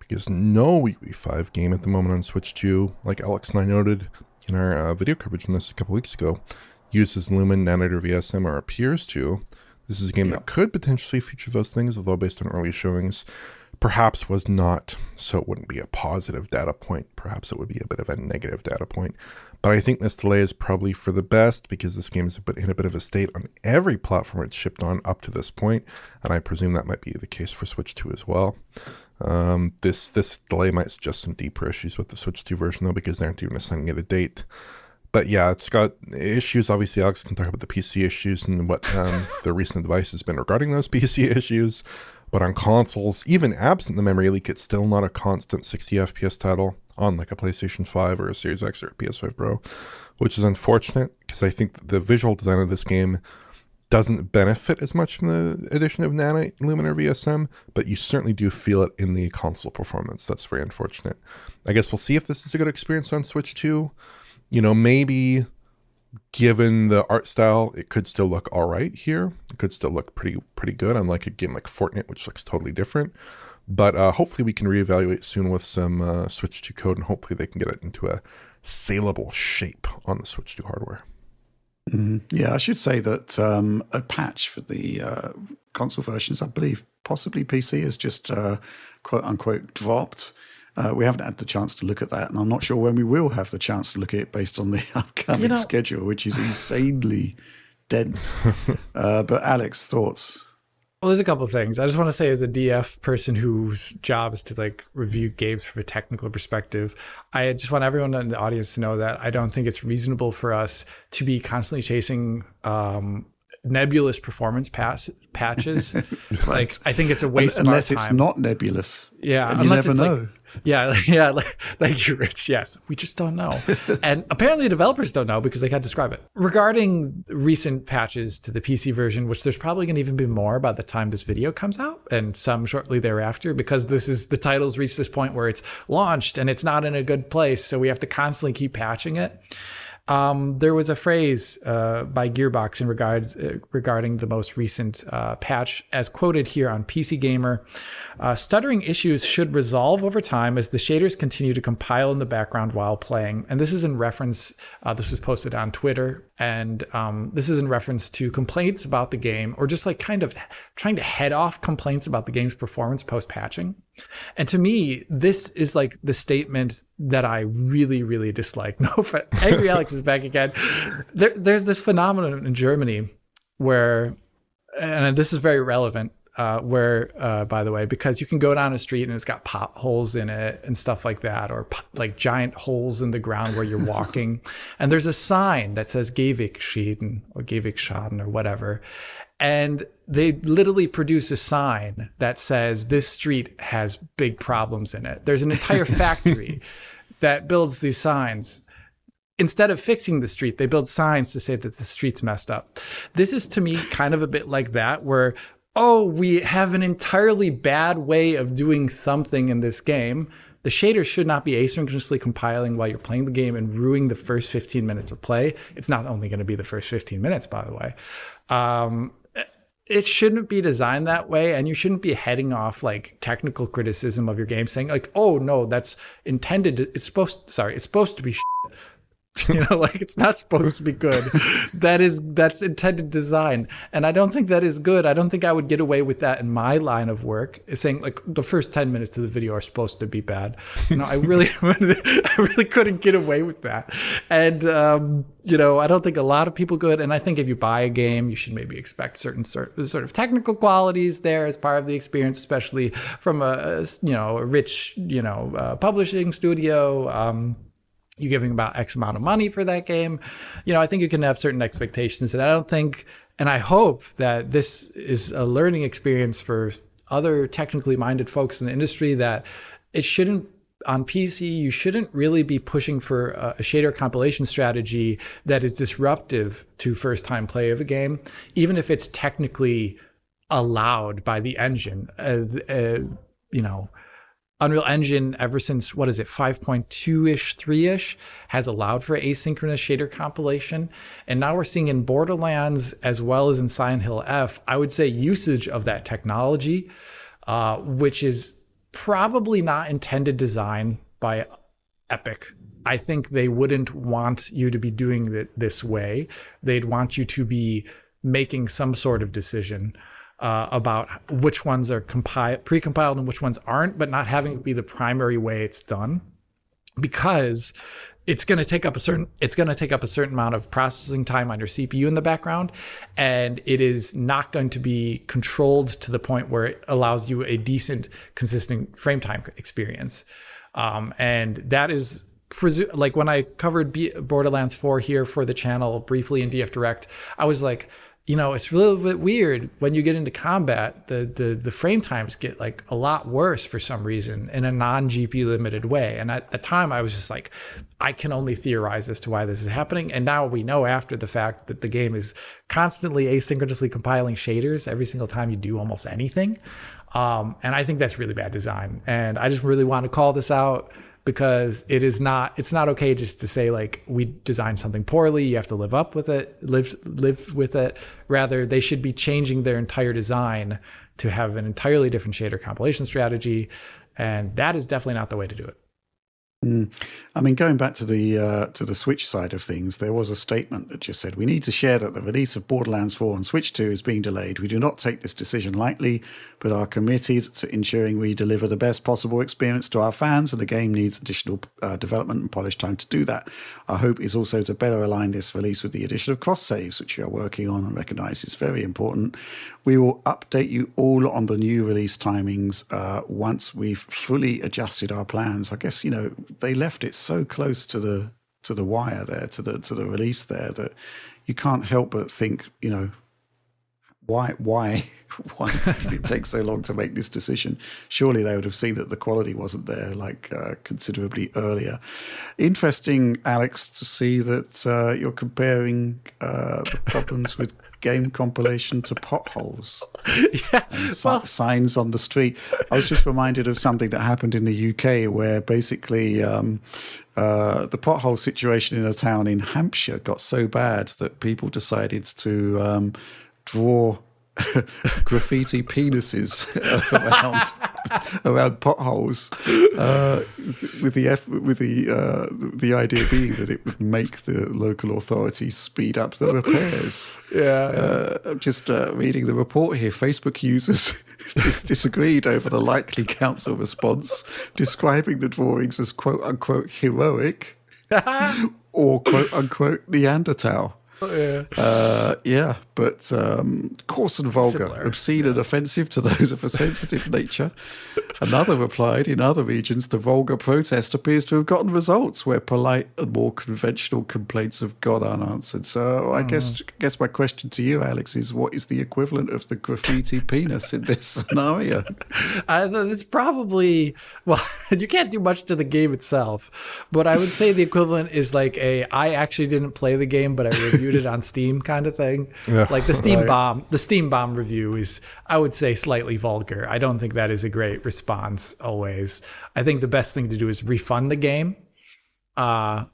Because no Wii 5 game at the moment on Switch 2, like Alex and I noted in our video coverage on this a couple weeks ago, uses Lumen, Nanometer VSM, or appears to. This is a game that could potentially feature those things, although based on early showings, perhaps was not. So it wouldn't be a positive data point. Perhaps it would be a bit of a negative data point. But I think this delay is probably for the best, because this game is in a bit of a state on every platform it's shipped on up to this point, and I presume that might be the case for Switch 2 as well. This delay might suggest some deeper issues with the Switch 2 version, though, because they aren't even assigning it a date. But yeah, it's got issues. Obviously, Alex can talk about the PC issues and what the recent advice has been regarding those PC issues. But on consoles, even absent the memory leak, it's still not a constant 60 FPS title on like a PlayStation 5 or a Series X or a PS5 Pro, which is unfortunate, because I think the visual design of this game doesn't benefit as much from the addition of Nano, Lumen, or VSM, but you certainly do feel it in the console performance. That's very unfortunate. I guess we'll see if this is a good experience on Switch 2. You know, maybe given the art style, it could still look all right here. It could still look pretty good, unlike a game like Fortnite, which looks totally different. But hopefully we can reevaluate soon with some Switch 2 code, and hopefully they can get it into a saleable shape on the Switch 2 hardware. Yeah, I should say that a patch for the console versions, I believe possibly PC, has just quote-unquote dropped. We haven't had the chance to look at that, and I'm not sure when we will have the chance to look at it based on the upcoming schedule, which is insanely dense. But Alex, thoughts? Well, there's a couple of things. I just want to say, as a DF person whose job is to like review games from a technical perspective, I just want everyone in the audience to know that I don't think it's reasonable for us to be constantly chasing nebulous performance patches. Right. Like, I think it's a waste of our time. Unless it's not nebulous. Yeah, and you never know. Like, yeah. Thank you, Rich. Yes, we just don't know. And apparently developers don't know, because they can't describe it. Regarding recent patches to the PC version, which there's probably going to even be more by the time this video comes out, and some shortly thereafter, because the title's reached this point where it's launched and it's not in a good place, so we have to constantly keep patching it. There was a phrase by Gearbox regarding the most recent patch, as quoted here on PC Gamer. Stuttering issues should resolve over time as the shaders continue to compile in the background while playing. And this is in reference, this was posted on Twitter, and this is in reference to complaints about the game, or just like kind of trying to head off complaints about the game's performance post-patching. And to me, this is like the statement that I really, really dislike. No, Angry Alex is back again. There's this phenomenon in Germany where, and this is very relevant, where, by the way, because you can go down a street and it's got potholes in it and stuff like that, or like giant holes in the ground where you're walking. And there's a sign that says Gehwegschäden or Gehwegschaden or whatever. And they literally produce a sign that says this street has big problems in it. There's an entire factory that builds these signs. Instead of fixing the street, they build signs to say that the street's messed up. This is, to me, kind of a bit like that, where, we have an entirely bad way of doing something in this game. The shaders should not be asynchronously compiling while you're playing the game and ruining the first 15 minutes of play. It's not only going to be the first 15 minutes, by the way. It shouldn't be designed that way, and you shouldn't be heading off like technical criticism of your game saying like, oh no, that's intended to, it's supposed to be shit. Like it's not supposed to be good. That's intended design. And I don't think that is good. I don't think I would get away with that in my line of work, saying like the first 10 minutes of the video are supposed to be bad. I really couldn't get away with that. And, I don't think a lot of people could. And I think if you buy a game, you should maybe expect certain sort of technical qualities there as part of the experience, especially from a rich, publishing studio. You're giving about X amount of money for that game. I think you can have certain expectations. And I don't think, and I hope that this is a learning experience for other technically minded folks in the industry, that it shouldn't, on PC, you shouldn't really be pushing for a shader compilation strategy that is disruptive to first time play of a game, even if it's technically allowed by the engine. Unreal Engine, ever since, 5.2-ish, 3-ish, has allowed for asynchronous shader compilation. And now we're seeing in Borderlands, as well as in Silent Hill F, I would say usage of that technology, which is probably not intended design by Epic. I think they wouldn't want you to be doing it this way. They'd want you to be making some sort of decision about which ones are pre-compiled and which ones aren't, but not having it be the primary way it's done, because it's going to take up a certain amount of processing time on your CPU in the background, and it is not going to be controlled to the point where it allows you a decent, consistent frame time experience. And that is like when I covered Borderlands 4 here for the channel briefly in DF Direct, I was like, it's a little bit weird when you get into combat, the frame times get like a lot worse for some reason in a non-GPU limited way. And at the time I was just like, I can only theorize as to why this is happening. And now we know after the fact that the game is constantly asynchronously compiling shaders every single time you do almost anything. And I think that's really bad design. And I just really want to call this out, because it's not okay just to say like, we designed something poorly, you have to live with it. Rather, they should be changing their entire design to have an entirely different shader compilation strategy. And that is definitely not the way to do it. I mean, going back to the Switch side of things, there was a statement that just said, we need to share that the release of Borderlands 4 on Switch 2 is being delayed. We do not take this decision lightly, but are committed to ensuring we deliver the best possible experience to our fans, and the game needs additional development and polish time to do that. Our hope is also to better align this release with the addition of cross-saves, which we are working on and recognise is very important. We will update you all on the new release timings once we've fully adjusted our plans. I guess, they left it so close to the wire there, to the release there, that you can't help but think, why did it take so long to make this decision? Surely they would have seen that the quality wasn't there considerably earlier. Interesting, Alex, to see that you're comparing the problems with game compilation to potholes and signs on the street. I was just reminded of something that happened in the UK where basically the pothole situation in a town in Hampshire got so bad that people decided to draw graffiti penises around potholes, with the idea being that it would make the local authorities speed up the repairs. I'm just reading the report here. Facebook users disagreed over the likely council response, describing the drawings as quote unquote heroic or quote unquote Neanderthal. But coarse and vulgar, similar, obscene and offensive to those of a sensitive nature. Another replied, in other regions, the vulgar protest appears to have gotten results where polite and more conventional complaints have gone unanswered. So I guess my question to you, Alex, is what is the equivalent of the graffiti penis in this scenario? It's probably, you can't do much to the game itself, but I would say the equivalent is like I actually didn't play the game, but I reviewed it on Steam kind of thing. Like the Steam bomb review is, I would say, slightly vulgar. I don't think that is a great response always. I think the best thing to do is refund the game. But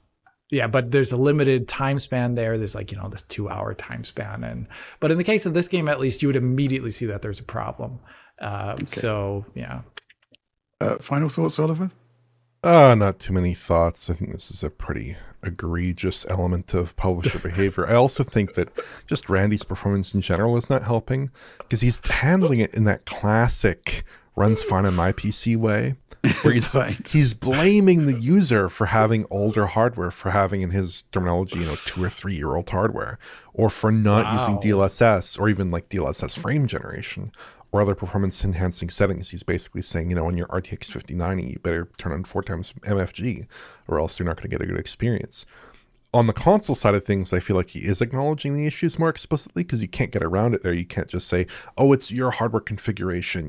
there's a limited time span there. There's this 2-hour time span. But in the case of this game, at least, you would immediately see that there's a problem. Okay. So, yeah. Final thoughts, Oliver? Not too many thoughts. I think this is a pretty egregious element of publisher behavior. I also think that just Randy's performance in general is not helping, because he's handling it in that classic runs fine on my PC way, where he's blaming the user for having older hardware, for having, in his terminology, 2 or 3 year old hardware, or for not using DLSS, or even like DLSS frame generation or other performance enhancing settings. He's basically saying, on your RTX 5090, you better turn on 4 times MFG, or else you're not going to get a good experience. On the console side of things, I feel like he is acknowledging the issues more explicitly, because you can't get around it there. You can't just say, oh, it's your hardware configuration,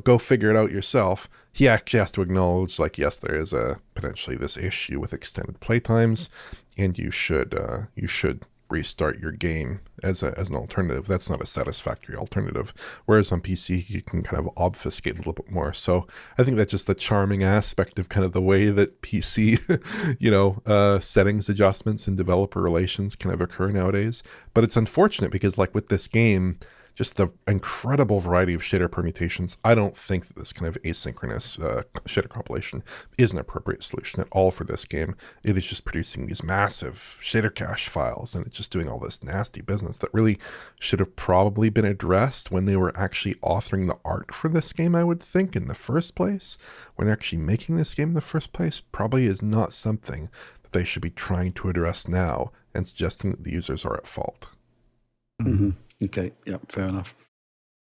go figure it out yourself. He actually has to acknowledge, like, yes, there is potentially this issue with extended playtimes, and you should restart your game as an alternative. That's not a satisfactory alternative. Whereas on PC, you can kind of obfuscate a little bit more. So I think that's just the charming aspect of kind of the way that PC, settings adjustments and developer relations kind of occur nowadays. But it's unfortunate because, like with this game, just the incredible variety of shader permutations, I don't think that this kind of asynchronous shader compilation is an appropriate solution at all for this game. It is just producing these massive shader cache files, and it's just doing all this nasty business that really should have probably been addressed when they were actually authoring the art for this game, I would think, in the first place. When they're actually making this game in the first place, probably is not something that they should be trying to address now and suggesting that the users are at fault. Mm-hmm. Okay, yeah, fair enough.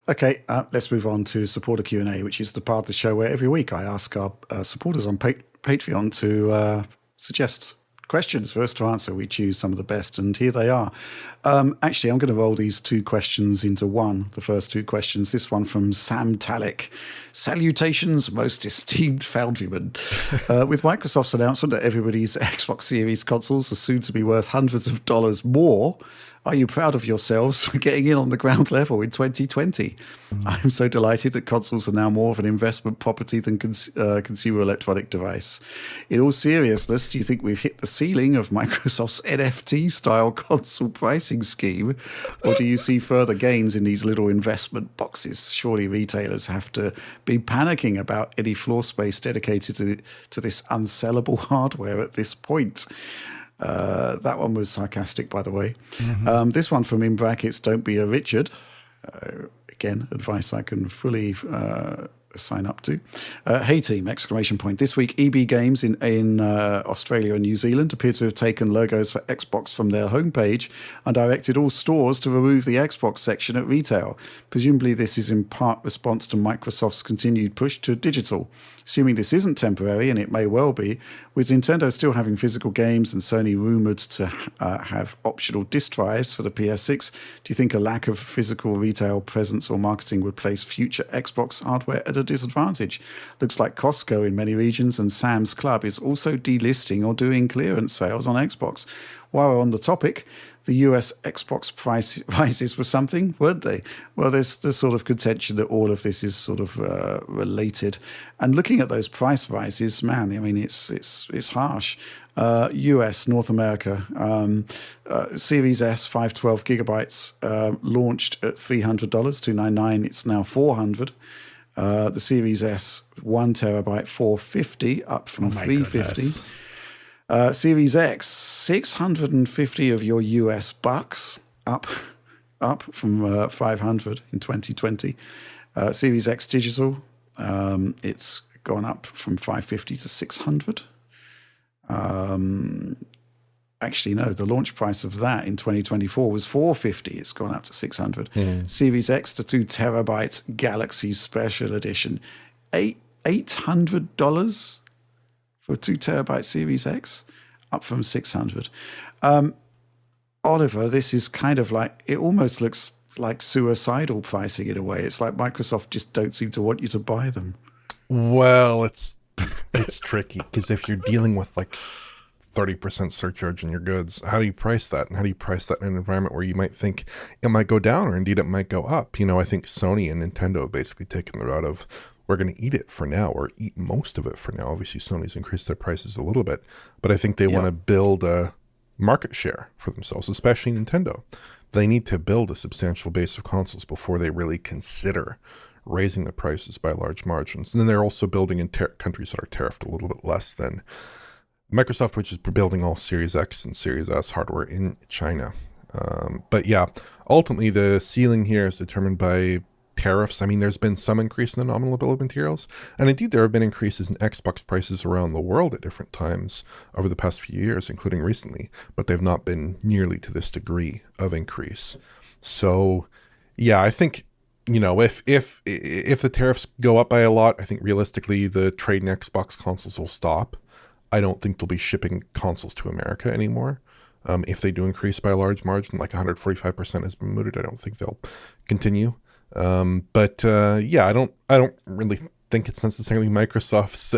Okay, let's move on to supporter Q&A, which is the part of the show where every week I ask our supporters on Patreon to suggest questions for us to answer. We choose some of the best, and here they are. Actually, I'm going to roll these 2 questions into one, the first 2 questions. This one from Sam Talick. Salutations, most esteemed foundryman. With Microsoft's announcement that everybody's Xbox Series consoles are soon to be worth hundreds of dollars more, are you proud of yourselves for getting in on the ground level in 2020? I'm so delighted that consoles are now more of an investment property than consumer electronic device. In all seriousness, do you think we've hit the ceiling of Microsoft's NFT-style console pricing scheme, or do you see further gains in these little investment boxes? Surely retailers have to be panicking about any floor space dedicated to this unsellable hardware at this point. That one was sarcastic, by the way. Mm-hmm. This one from in brackets, don't be a Richard. Again, advice I can fully sign up to. Hey team, exclamation point. This week, EB Games in Australia and New Zealand appear to have taken logos for Xbox from their homepage and directed all stores to remove the Xbox section at retail. Presumably this is in part response to Microsoft's continued push to digital. Assuming this isn't temporary, and it may well be, with Nintendo still having physical games and Sony rumoured to have optional disc drives for the PS6, do you think a lack of physical retail presence or marketing would place future Xbox hardware at a disadvantage? Looks like Costco in many regions and Sam's Club is also delisting or doing clearance sales on Xbox. While we're on the topic, the US Xbox price rises were something, weren't they? Well, there's the sort of contention that all of this is sort of related. And looking at those price rises, man, I mean, it's harsh. US, North America, Series S, 512 gigabytes, launched at $300, $299. It's now $400. The Series S, 1 terabyte, $450, up from $350. Series X, 650 of your US bucks, up from 500 in 2020. Series X digital, it's gone up from 550 to 600. Actually, no, the launch price of that in 2024 was 450. It's gone up to 600. Series X, the 2 terabyte Galaxy Special Edition, $800 for a 2 terabyte Series X, up from 600. Oliver, this is kind of like, it almost looks like suicidal pricing in a way. It's like Microsoft just don't seem to want you to buy them. Well, it's tricky, because if you're dealing with like 30% surcharge on your goods, how do you price that? And how do you price that in an environment where you might think it might go down, or indeed it might go up? I think Sony and Nintendo have basically taken the route of, we're going to eat it for now, or eat most of it for now. Obviously, Sony's increased their prices a little bit, but I think they want to build a market share for themselves, especially Nintendo. They need to build a substantial base of consoles before they really consider raising the prices by large margins. And then they're also building in countries that are tariffed a little bit less than Microsoft, which is building all Series X and Series S hardware in China. But yeah, ultimately the ceiling here is determined by tariffs. I mean, there's been some increase in the nominal bill of materials, and indeed there have been increases in Xbox prices around the world at different times over the past few years, including recently, but they've not been nearly to this degree of increase. So yeah, I think, you know, if the tariffs go up by a lot, I think realistically the trade in Xbox consoles will stop. I don't think they'll be shipping consoles to America anymore. If they do increase by a large margin, like 145% has been mooted, I don't think they'll continue. Yeah, I don't really think it's necessarily Microsoft's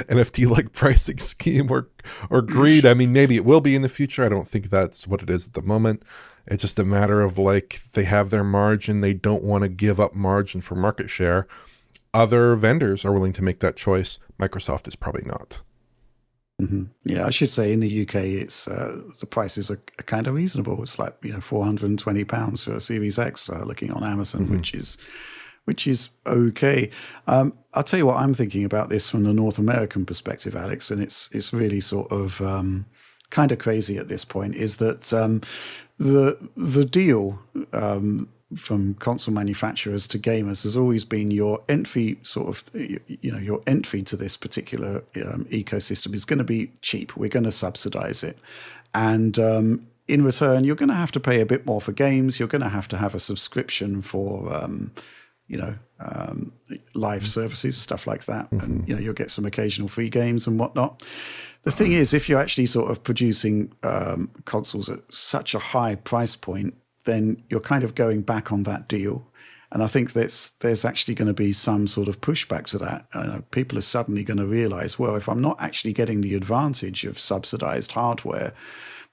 NFT-like pricing scheme or greed. I mean, maybe it will be in the future. I don't think that's what it is at the moment. It's just a matter of, like, they have their margin. They don't want to give up margin for market share. Other vendors are willing to make that choice. Microsoft is probably not. Mm-hmm. Yeah, I should say in the UK, it's the prices are kind of reasonable. It's like, you know, £420 for a Series X, looking on Amazon, which is okay. I'll tell you what I'm thinking about this from the North American perspective, Alex, and it's really sort of kind of crazy at this point. Is that the deal from console manufacturers to gamers has always been your entry sort of, you know, your entry to this particular ecosystem is going to be cheap. We're going to subsidize it. And in return, you're going to have to pay a bit more for games. You're going to have a subscription for, live services, stuff like that. And, you know, you'll get some occasional free games and whatnot. The thing is, if you're actually sort of producing consoles at such a high price point, then you're kind of going back on that deal. And I think there's actually going to be some sort of pushback to that. People are suddenly going to realize, well, if I'm not actually getting the advantage of subsidized hardware,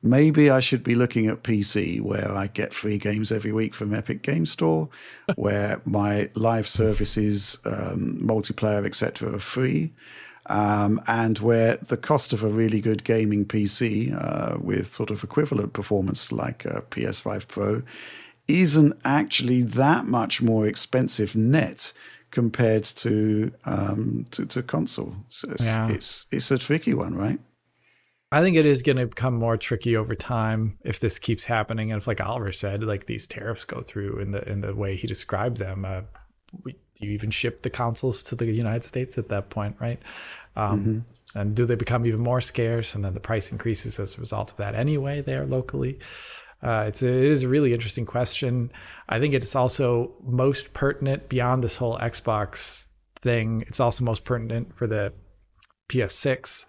maybe I should be looking at PC, where I get free games every week from Epic Game Store, where my live services, multiplayer, etc., are free. And where the cost of a really good gaming PC with sort of equivalent performance like a PS5 Pro isn't actually that much more expensive net compared to console. So it's a tricky one, right? I think it is going to become more tricky over time if this keeps happening, and if, like Oliver said, like these tariffs go through in the way he described them. Do you even ship the consoles to the United States at that point, right? And do they become even more scarce, and then the price increases as a result of that anyway there locally? It is a really interesting question. I think it's also most pertinent beyond this whole Xbox thing. It's also most pertinent for the PS6,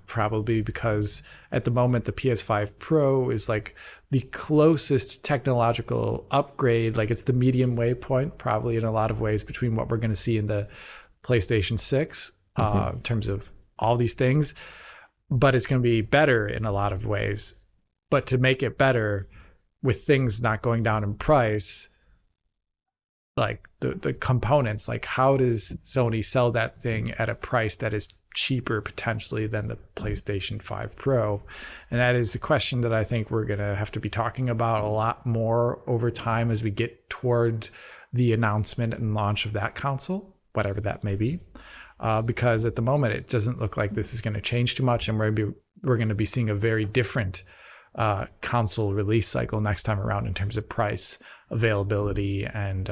probably because at the moment the PS5 Pro is like the closest technological upgrade. Like, it's the medium waypoint, probably in a lot of ways, between what we're going to see in the PlayStation 6 in terms of all these things. But it's going to be better in a lot of ways. But to make it better with things not going down in price, like the components, like how does Sony sell that thing at a price that is cheaper potentially than the PlayStation 5 Pro? And that is a question that I think we're going to have to be talking about a lot more over time as we get toward the announcement and launch of that console, whatever that may be. Because at the moment, it doesn't look like this is going to change too much, and we're going to be seeing a very different console release cycle next time around in terms of price, availability, and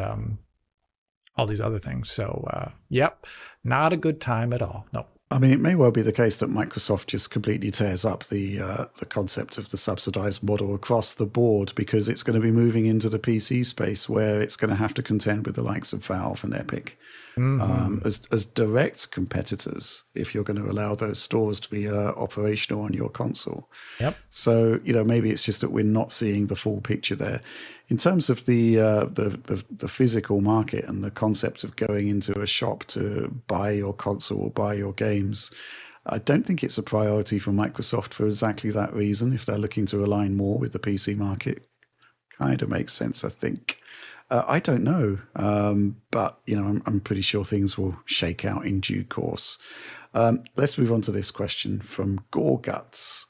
all these other things. So, yep, not a good time at all. No. I mean, it may well be the case that Microsoft just completely tears up the concept of the subsidized model across the board, because it's going to be moving into the PC space where it's going to have to contend with the likes of Valve and Epic as direct competitors if you're going to allow those stores to be operational on your console. Yep. So, you know, maybe it's just that we're not seeing the full picture there. In terms of the physical market and the concept of going into a shop to buy your console or buy your games, I don't think it's a priority for Microsoft for exactly that reason. If they're looking to align more with the PC market, kind of makes sense, I think. I don't know, but you know, I'm pretty sure things will shake out in due course. Let's move on to this question from Gorguts.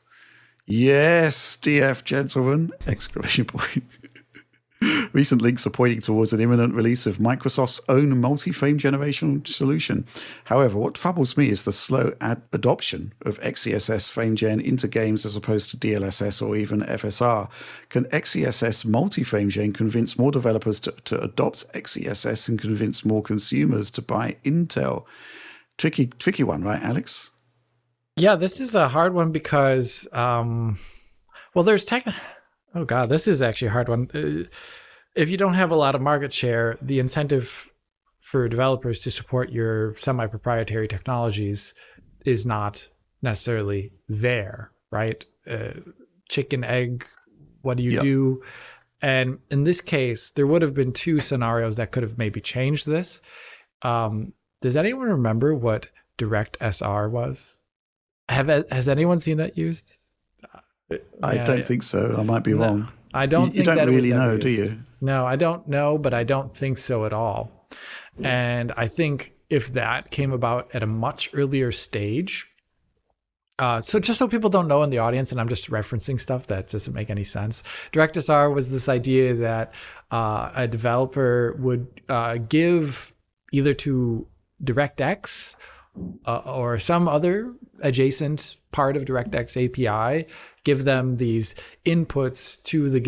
Yes, DF gentlemen! Exclamation point. Recent links are pointing towards an imminent release of Microsoft's own multi-frame generation solution. However, what troubles me is the slow adoption of XeSS frame gen into games as opposed to DLSS or even FSR. Can XeSS multi-frame gen convince more developers to adopt XeSS and convince more consumers to buy Intel? Tricky one, right, Alex? Yeah, this is a hard one because, there's oh God, this is actually a hard one. If you don't have a lot of market share, the incentive for developers to support your semi-proprietary technologies is not necessarily there, right? Chicken, egg, what do you do? And in this case, there would have been two scenarios that could have maybe changed this. Does anyone remember what DirectSR was? Has anyone seen that used? I don't think so. I might be wrong. I don't think you don't that really it was know, used. do you? No, I don't know, but I don't think so at all. And I think if that came about at a much earlier stage, so just so people don't know in the audience, and I'm just referencing stuff that doesn't make any sense, DirectSR was this idea that a developer would give either to DirectX or some other adjacent part of DirectX API, give them these inputs to a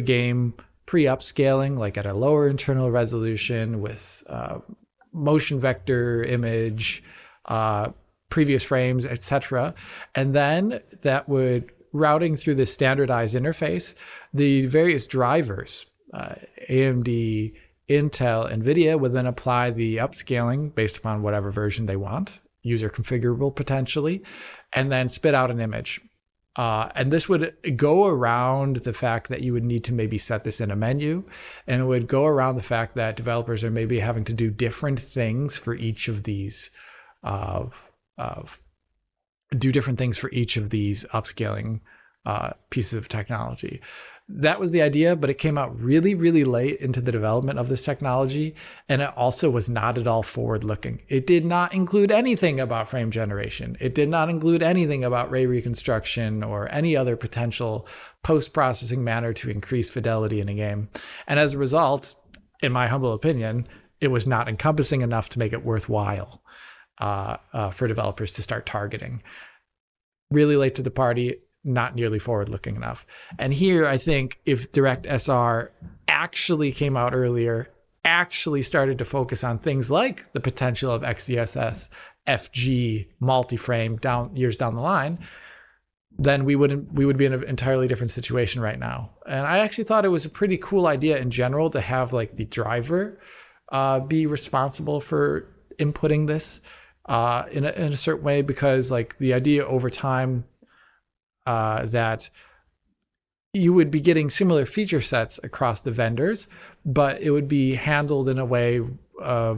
game pre-upscaling, like at a lower internal resolution with motion vector image, previous frames, etc. And then that would, routing through this standardized interface, the various drivers, AMD, Intel, NVIDIA, would then apply the upscaling based upon whatever version they want, user configurable potentially, and then spit out an image. And this would go around the fact that you would need to maybe set this in a menu, and it would go around the fact that developers are maybe having to do different things for each of these upscaling pieces of technology. That was the idea, but it came out really, really late into the development of this technology, and it also was not at all forward-looking. It did not include anything about frame generation. It did not include anything about ray reconstruction or any other potential post-processing manner to increase fidelity in a game. And as a result, in my humble opinion, it was not encompassing enough to make it worthwhile for developers to start targeting. Really late to the party, not nearly forward-looking enough. And here, I think if DirectSR actually came out earlier, actually started to focus on things like the potential of XeSS, FG, multi-frame years down the line, then we would be in an entirely different situation right now. And I actually thought it was a pretty cool idea in general to have like the driver be responsible for inputting this in a certain way, because like the idea over time that you would be getting similar feature sets across the vendors, but it would be handled in a way, I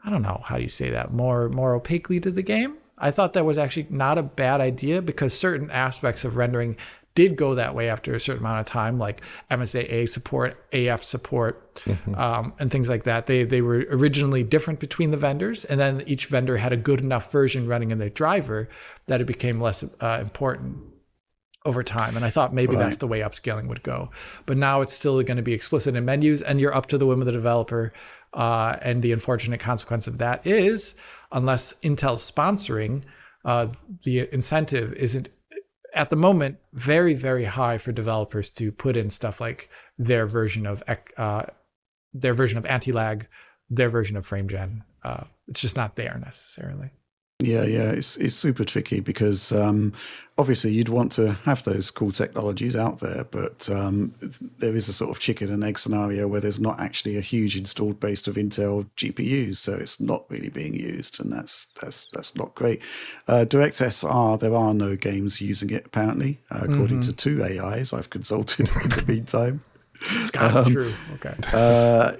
don't know, how do you say that, more opaquely to the game. I thought that was actually not a bad idea, because certain aspects of rendering did go that way after a certain amount of time, like MSAA support, AF support, and things like that. They were originally different between the vendors, and then each vendor had a good enough version running in their driver that it became less important over time. And I thought maybe that's the way upscaling would go. But now it's still going to be explicit in menus, and you're up to the whim of the developer. And the unfortunate consequence of that is, unless Intel's sponsoring, the incentive isn't at the moment very, very high for developers to put in stuff like their version of anti-lag, their version of frame gen. It's just not there necessarily. Yeah, it's super tricky because obviously you'd want to have those cool technologies out there, but there is a sort of chicken and egg scenario where there's not actually a huge installed base of Intel GPUs, so it's not really being used, and that's not great. DirectSR, there are no games using it apparently, according to two AIs I've consulted in the meantime. It's kind of true. Okay.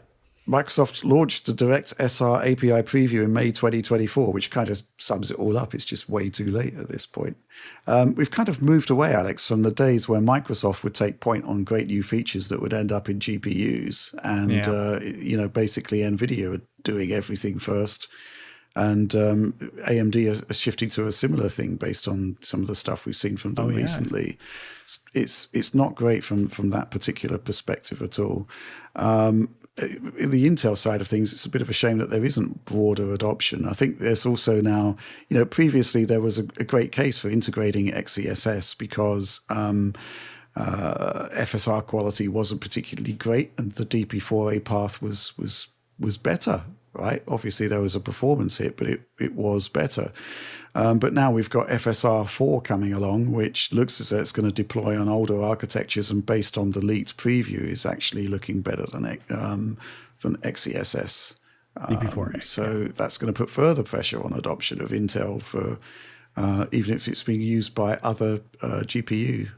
Microsoft launched the DirectSR API preview in May 2024, which kind of sums it all up. It's just way too late at this point. We've kind of moved away, Alex, from the days where Microsoft would take point on great new features that would end up in GPUs. And, basically NVIDIA were doing everything first. And AMD are shifting to a similar thing based on some of the stuff we've seen from them recently. It's not great from that particular perspective at all. In the Intel side of things, it's a bit of a shame that there isn't broader adoption. I think there's also now, previously there was a great case for integrating XeSS because FSR quality wasn't particularly great, and the DP4A path was better, right? Obviously, there was a performance hit, but it was better. But now we've got FSR4 coming along, which looks as though it's going to deploy on older architectures, and based on the leaked preview, is actually looking better than XeSS. DP4A. So that's going to put further pressure on adoption of Intel for even if it's being used by other GPUs.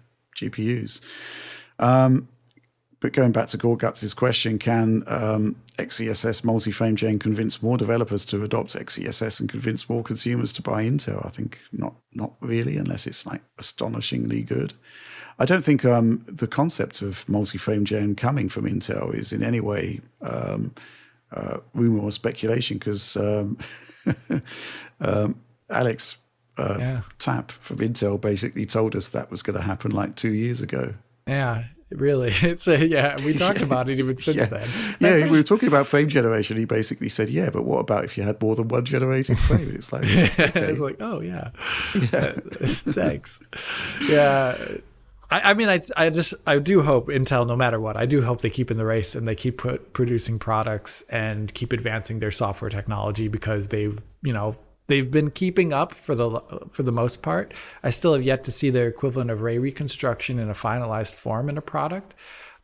But going back to Gorguts' question, can XeSS multi-frame gen convince more developers to adopt XeSS and convince more consumers to buy Intel? I think not really, unless it's like astonishingly good. I don't think the concept of multi-frame gen coming from Intel is in any way rumor or speculation, because Alex Tapp from Intel basically told us that was going to happen like 2 years ago. Yeah. Really, it's we talked about it even since then. Yeah, we were talking about frame generation. He basically said, "Yeah, but what about if you had more than one generated frame?" It's like, okay. It's like, oh yeah. Thanks. Yeah, I mean, I do hope Intel, no matter what, I do hope they keep in the race and they keep producing products and keep advancing their software technology, because they've been keeping up for the most part. I still have yet to see their equivalent of ray reconstruction in a finalized form in a product.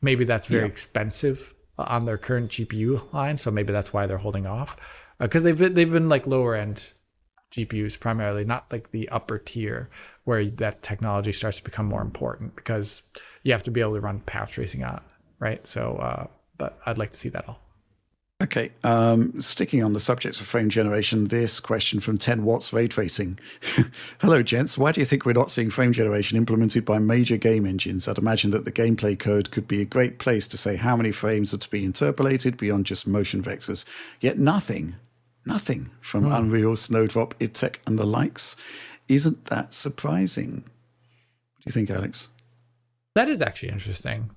Maybe that's very expensive on their current GPU line, so maybe that's why they're holding off. Because they've been like lower end GPUs primarily, not like the upper tier where that technology starts to become more important, because you have to be able to run path tracing on it, right? So, but I'd like to see that all. Okay, sticking on the subject of frame generation, this question from 10 Watts Ray Tracing. Hello, gents. Why do you think we're not seeing frame generation implemented by major game engines? I'd imagine that the gameplay code could be a great place to say how many frames are to be interpolated beyond just motion vectors. Yet nothing from Unreal, Snowdrop, idTech, and the likes. Isn't that surprising? What do you think, Alex? That is actually interesting.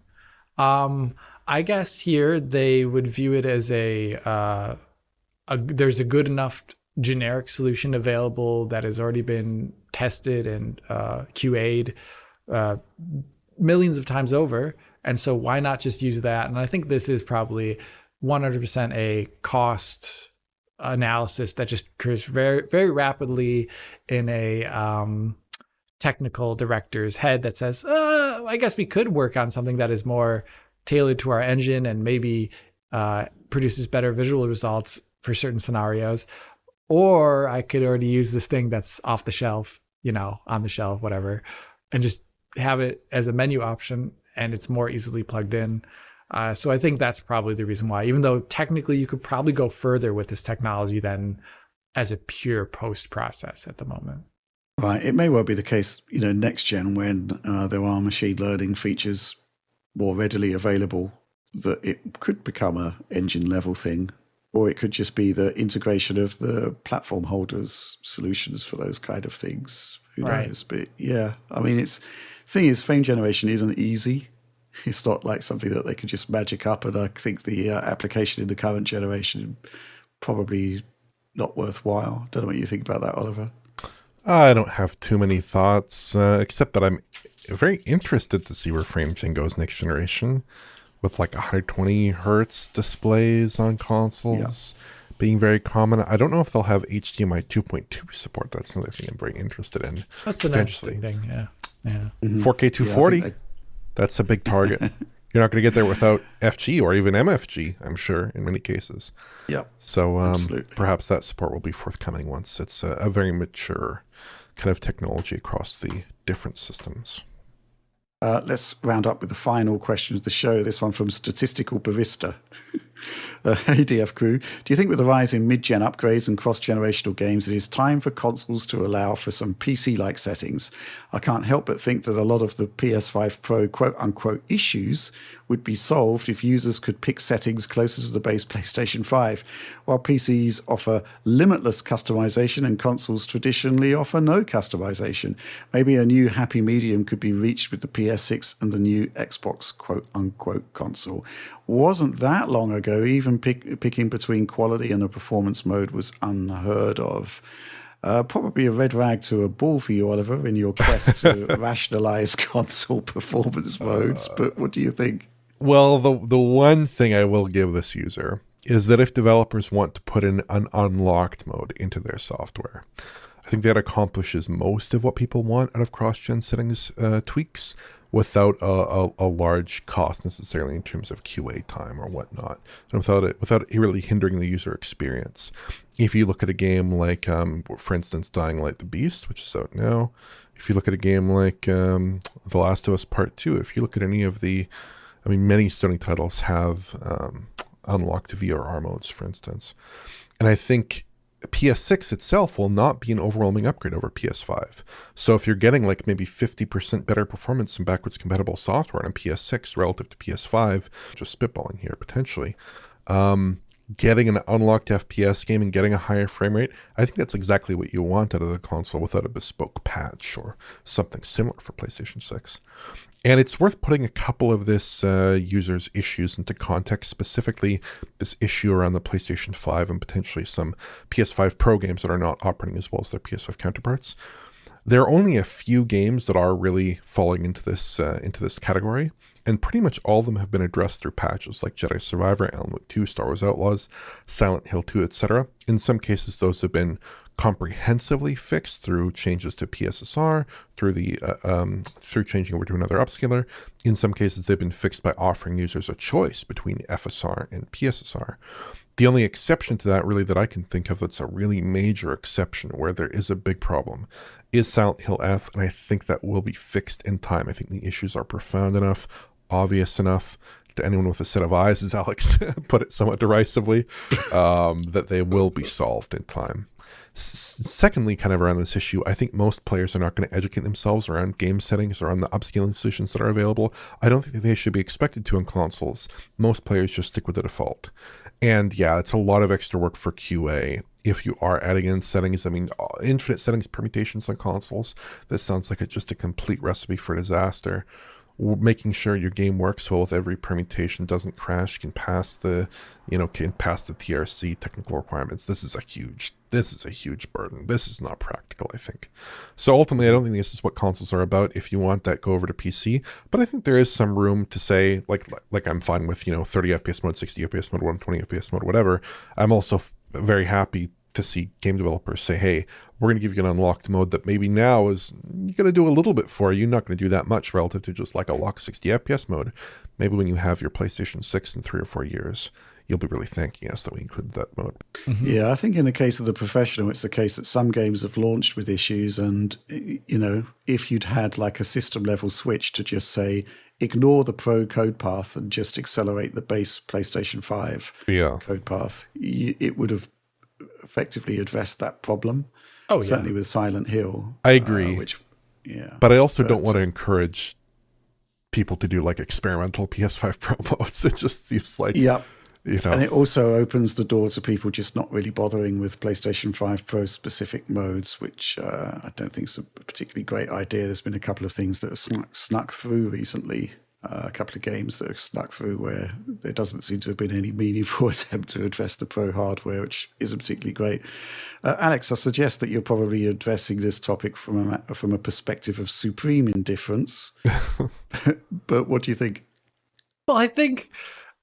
I guess here they would view it as there's a good enough generic solution available that has already been tested and QA'd millions of times over. And so why not just use that? And I think this is probably 100% a cost analysis that just occurs very, very rapidly in a technical director's head that says, I guess we could work on something that is more tailored to our engine and maybe produces better visual results for certain scenarios. Or I could already use this thing that's off the shelf, on the shelf, whatever, and just have it as a menu option, and it's more easily plugged in. So I think that's probably the reason why, even though technically you could probably go further with this technology than as a pure post process at the moment. Right. It may well be the case, next gen, when there are machine learning features more readily available, that it could become a engine level thing, or it could just be the integration of the platform holders solutions for those kind of things. Who knows? But yeah, I mean, the thing is, frame generation isn't easy. It's not like something that they could just magic up, and I think the application in the current generation probably not worthwhile. Don't know what you think about that, Oliver. I don't have too many thoughts, except that I'm very interested to see where FrameGen goes next generation, with like 120 hertz displays on consoles being very common. I don't know if they'll have HDMI 2.2 support. That's another thing I'm very interested in. That's an interesting thing, yeah. 4K 240, that's a big target. You're not going to get there without FG or even MFG, I'm sure, in many cases. Yeah. So perhaps that support will be forthcoming once it's a very mature kind of technology across the different systems. Let's round up with the final question of the show. This one from Statistical Barista. ADF crew, do you think with the rise in mid-gen upgrades and cross-generational games, it is time for consoles to allow for some PC-like settings? I can't help but think that a lot of the PS5 Pro quote-unquote issues would be solved if users could pick settings closer to the base PlayStation 5, while PCs offer limitless customization and consoles traditionally offer no customization. Maybe a new happy medium could be reached with the PS6 and the new Xbox quote-unquote console. Wasn't that long ago, even picking between quality and a performance mode was unheard of. Probably a red rag to a bull for you, Oliver, in your quest to rationalize console performance modes. But what do you think? Well, the one thing I will give this user is that if developers want to put in an unlocked mode into their software, I think that accomplishes most of what people want out of cross-gen settings tweaks without a large cost necessarily in terms of QA time or whatnot, and without it really hindering the user experience. If you look at a game like, for instance, Dying Light the Beast, which is out now, if you look at a game like The Last of Us Part 2, if you look at any of many Sony titles have unlocked VRR modes, for instance. And I think PS6 itself will not be an overwhelming upgrade over PS5. So if you're getting like maybe 50% better performance and backwards compatible software on a PS6 relative to PS5, just spitballing here potentially, getting an unlocked FPS game and getting a higher frame rate, I think that's exactly what you want out of the console without a bespoke patch or something similar for PlayStation 6. And it's worth putting a couple of this user's issues into context, specifically this issue around the PlayStation 5 and potentially some PS5 Pro games that are not operating as well as their PS5 counterparts. There are only a few games that are really falling into this category, and pretty much all of them have been addressed through patches like Jedi Survivor, Alan Wake 2, Star Wars Outlaws, Silent Hill 2, etc. In some cases, those have been comprehensively fixed through changes to PSSR, through changing over to another upscaler. In some cases, they've been fixed by offering users a choice between FSR and PSSR. The only exception to that, really, that I can think of that's a really major exception where there is a big problem is Silent Hill F, and I think that will be fixed in time. I think the issues are profound enough, obvious enough to anyone with a set of eyes, as Alex put it somewhat derisively, that they will be solved in time. Secondly, kind of around this issue, I think most players are not going to educate themselves around game settings or on the upscaling solutions that are available. I don't think that they should be expected to on consoles. Most players just stick with the default. And yeah, it's a lot of extra work for QA if you are adding in settings. I mean, infinite settings permutations on consoles, this sounds like just a complete recipe for disaster. Making sure your game works well with every permutation, doesn't crash, can pass the TRC technical requirements. This is a huge burden. This is not practical, I think. So ultimately, I don't think this is what consoles are about. If you want that, go over to PC. But I think there is some room to say, like I'm fine with 30 FPS mode, 60 FPS mode, 120 FPS mode, whatever. I'm also very happy to see game developers say, hey, we're going to give you an unlocked mode that maybe now is you're going to do a little bit for you, not going to do that much relative to just like a locked 60 FPS mode. Maybe when you have your PlayStation 6 in 3 or 4 years, you'll be really thanking us that we included that mode. Mm-hmm. Yeah, I think in the case of the professional, it's the case that some games have launched with issues, and if you'd had like a system level switch to just say ignore the pro code path and just accelerate the base PlayStation 5 code path, it would have effectively addressed that problem. Oh, certainly with Silent Hill. I agree. But I also don't want to encourage people to do like experimental PS5 Pro modes. It just seems like, And it also opens the door to people just not really bothering with PlayStation 5 Pro specific modes, which I don't think is a particularly great idea. There's been a couple of things that have snuck through recently. A couple of games that have snuck through where there doesn't seem to have been any meaningful attempt to address the pro hardware, which isn't particularly great. Alex, I suggest that you're probably addressing this topic from a perspective of supreme indifference. But what do you think? Well, I think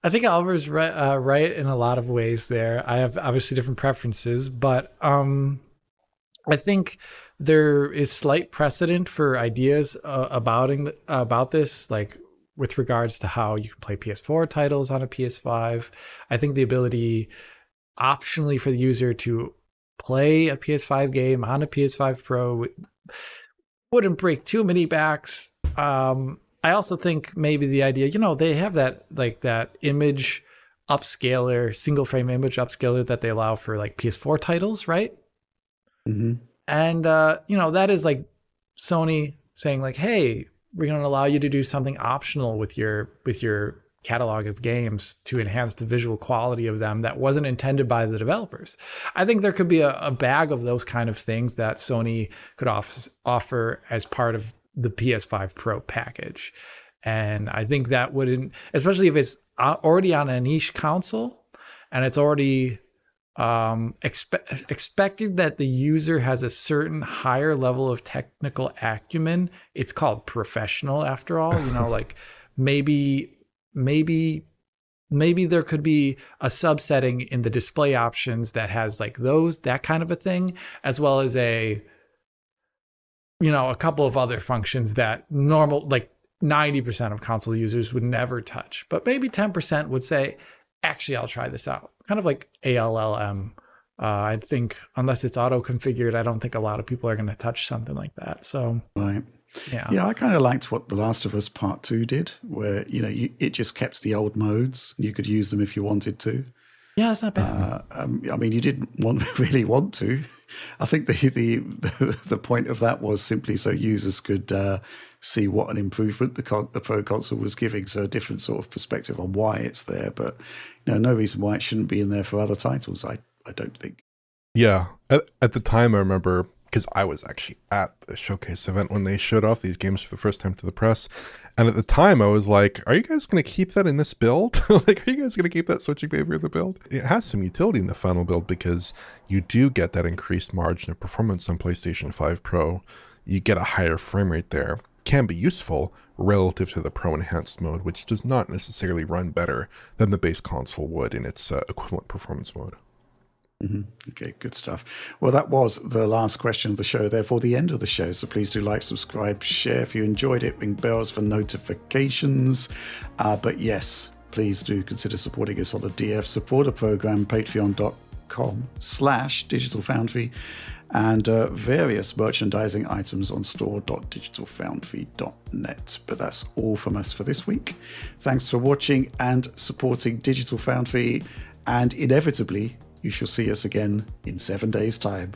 Oliver's right in a lot of ways there. I have obviously different preferences, but I think there is slight precedent for ideas about this, like with regards to how you can play PS4 titles on a PS5. I think the ability optionally for the user to play a PS5 game on a PS5 Pro wouldn't break too many backs. I also think maybe the idea, they have that image upscaler, single frame image upscaler that they allow for like PS4 titles, right? Mm-hmm. And that is like Sony saying like, hey, we're going to allow you to do something optional with your catalog of games to enhance the visual quality of them that wasn't intended by the developers. I think there could be a bag of those kind of things that Sony could offer as part of the PS5 Pro package. And I think that wouldn't, especially if it's already on a niche console and it's already expected that the user has a certain higher level of technical acumen. It's called professional after all, like maybe there could be a subsetting in the display options that has like that kind of a thing, as well as a couple of other functions that normal, like 90% of console users would never touch, but maybe 10% would say, actually, I'll try this out. Kind of like ALLM. I think unless it's auto configured, I don't think a lot of people are going to touch something like that. So, right. Yeah, I kind of liked what The Last of Us Part 2 did, where, it just kept the old modes. You could use them if you wanted to. Yeah, that's not bad. You didn't really want to. I think the point of that was simply so users could see what an improvement the Pro console was giving, so a different sort of perspective on why it's there. But no reason why it shouldn't be in there for other titles, I don't think. Yeah. At the time, I remember, because I was actually at a showcase event when they showed off these games for the first time to the press. And at the time, I was like, are you guys going to keep that in this build? Like, are you guys going to keep that switching behavior in the build? It has some utility in the final build because you do get that increased margin of performance on PlayStation 5 Pro. You get a higher frame rate there. Can be useful relative to the Pro Enhanced mode, which does not necessarily run better than the base console would in its equivalent performance mode. Mm-hmm. Okay, good stuff. Well, that was the last question of the show, therefore the end of the show. So please do like, subscribe, share if you enjoyed it, ring bells for notifications. But yes, please do consider supporting us on the DF supporter program, patreon.com/Digital Foundry, and various merchandising items on store.digitalfoundry.net. But that's all from us for this week. Thanks for watching and supporting Digital Foundry, and inevitably, you shall see us again in 7 days' time.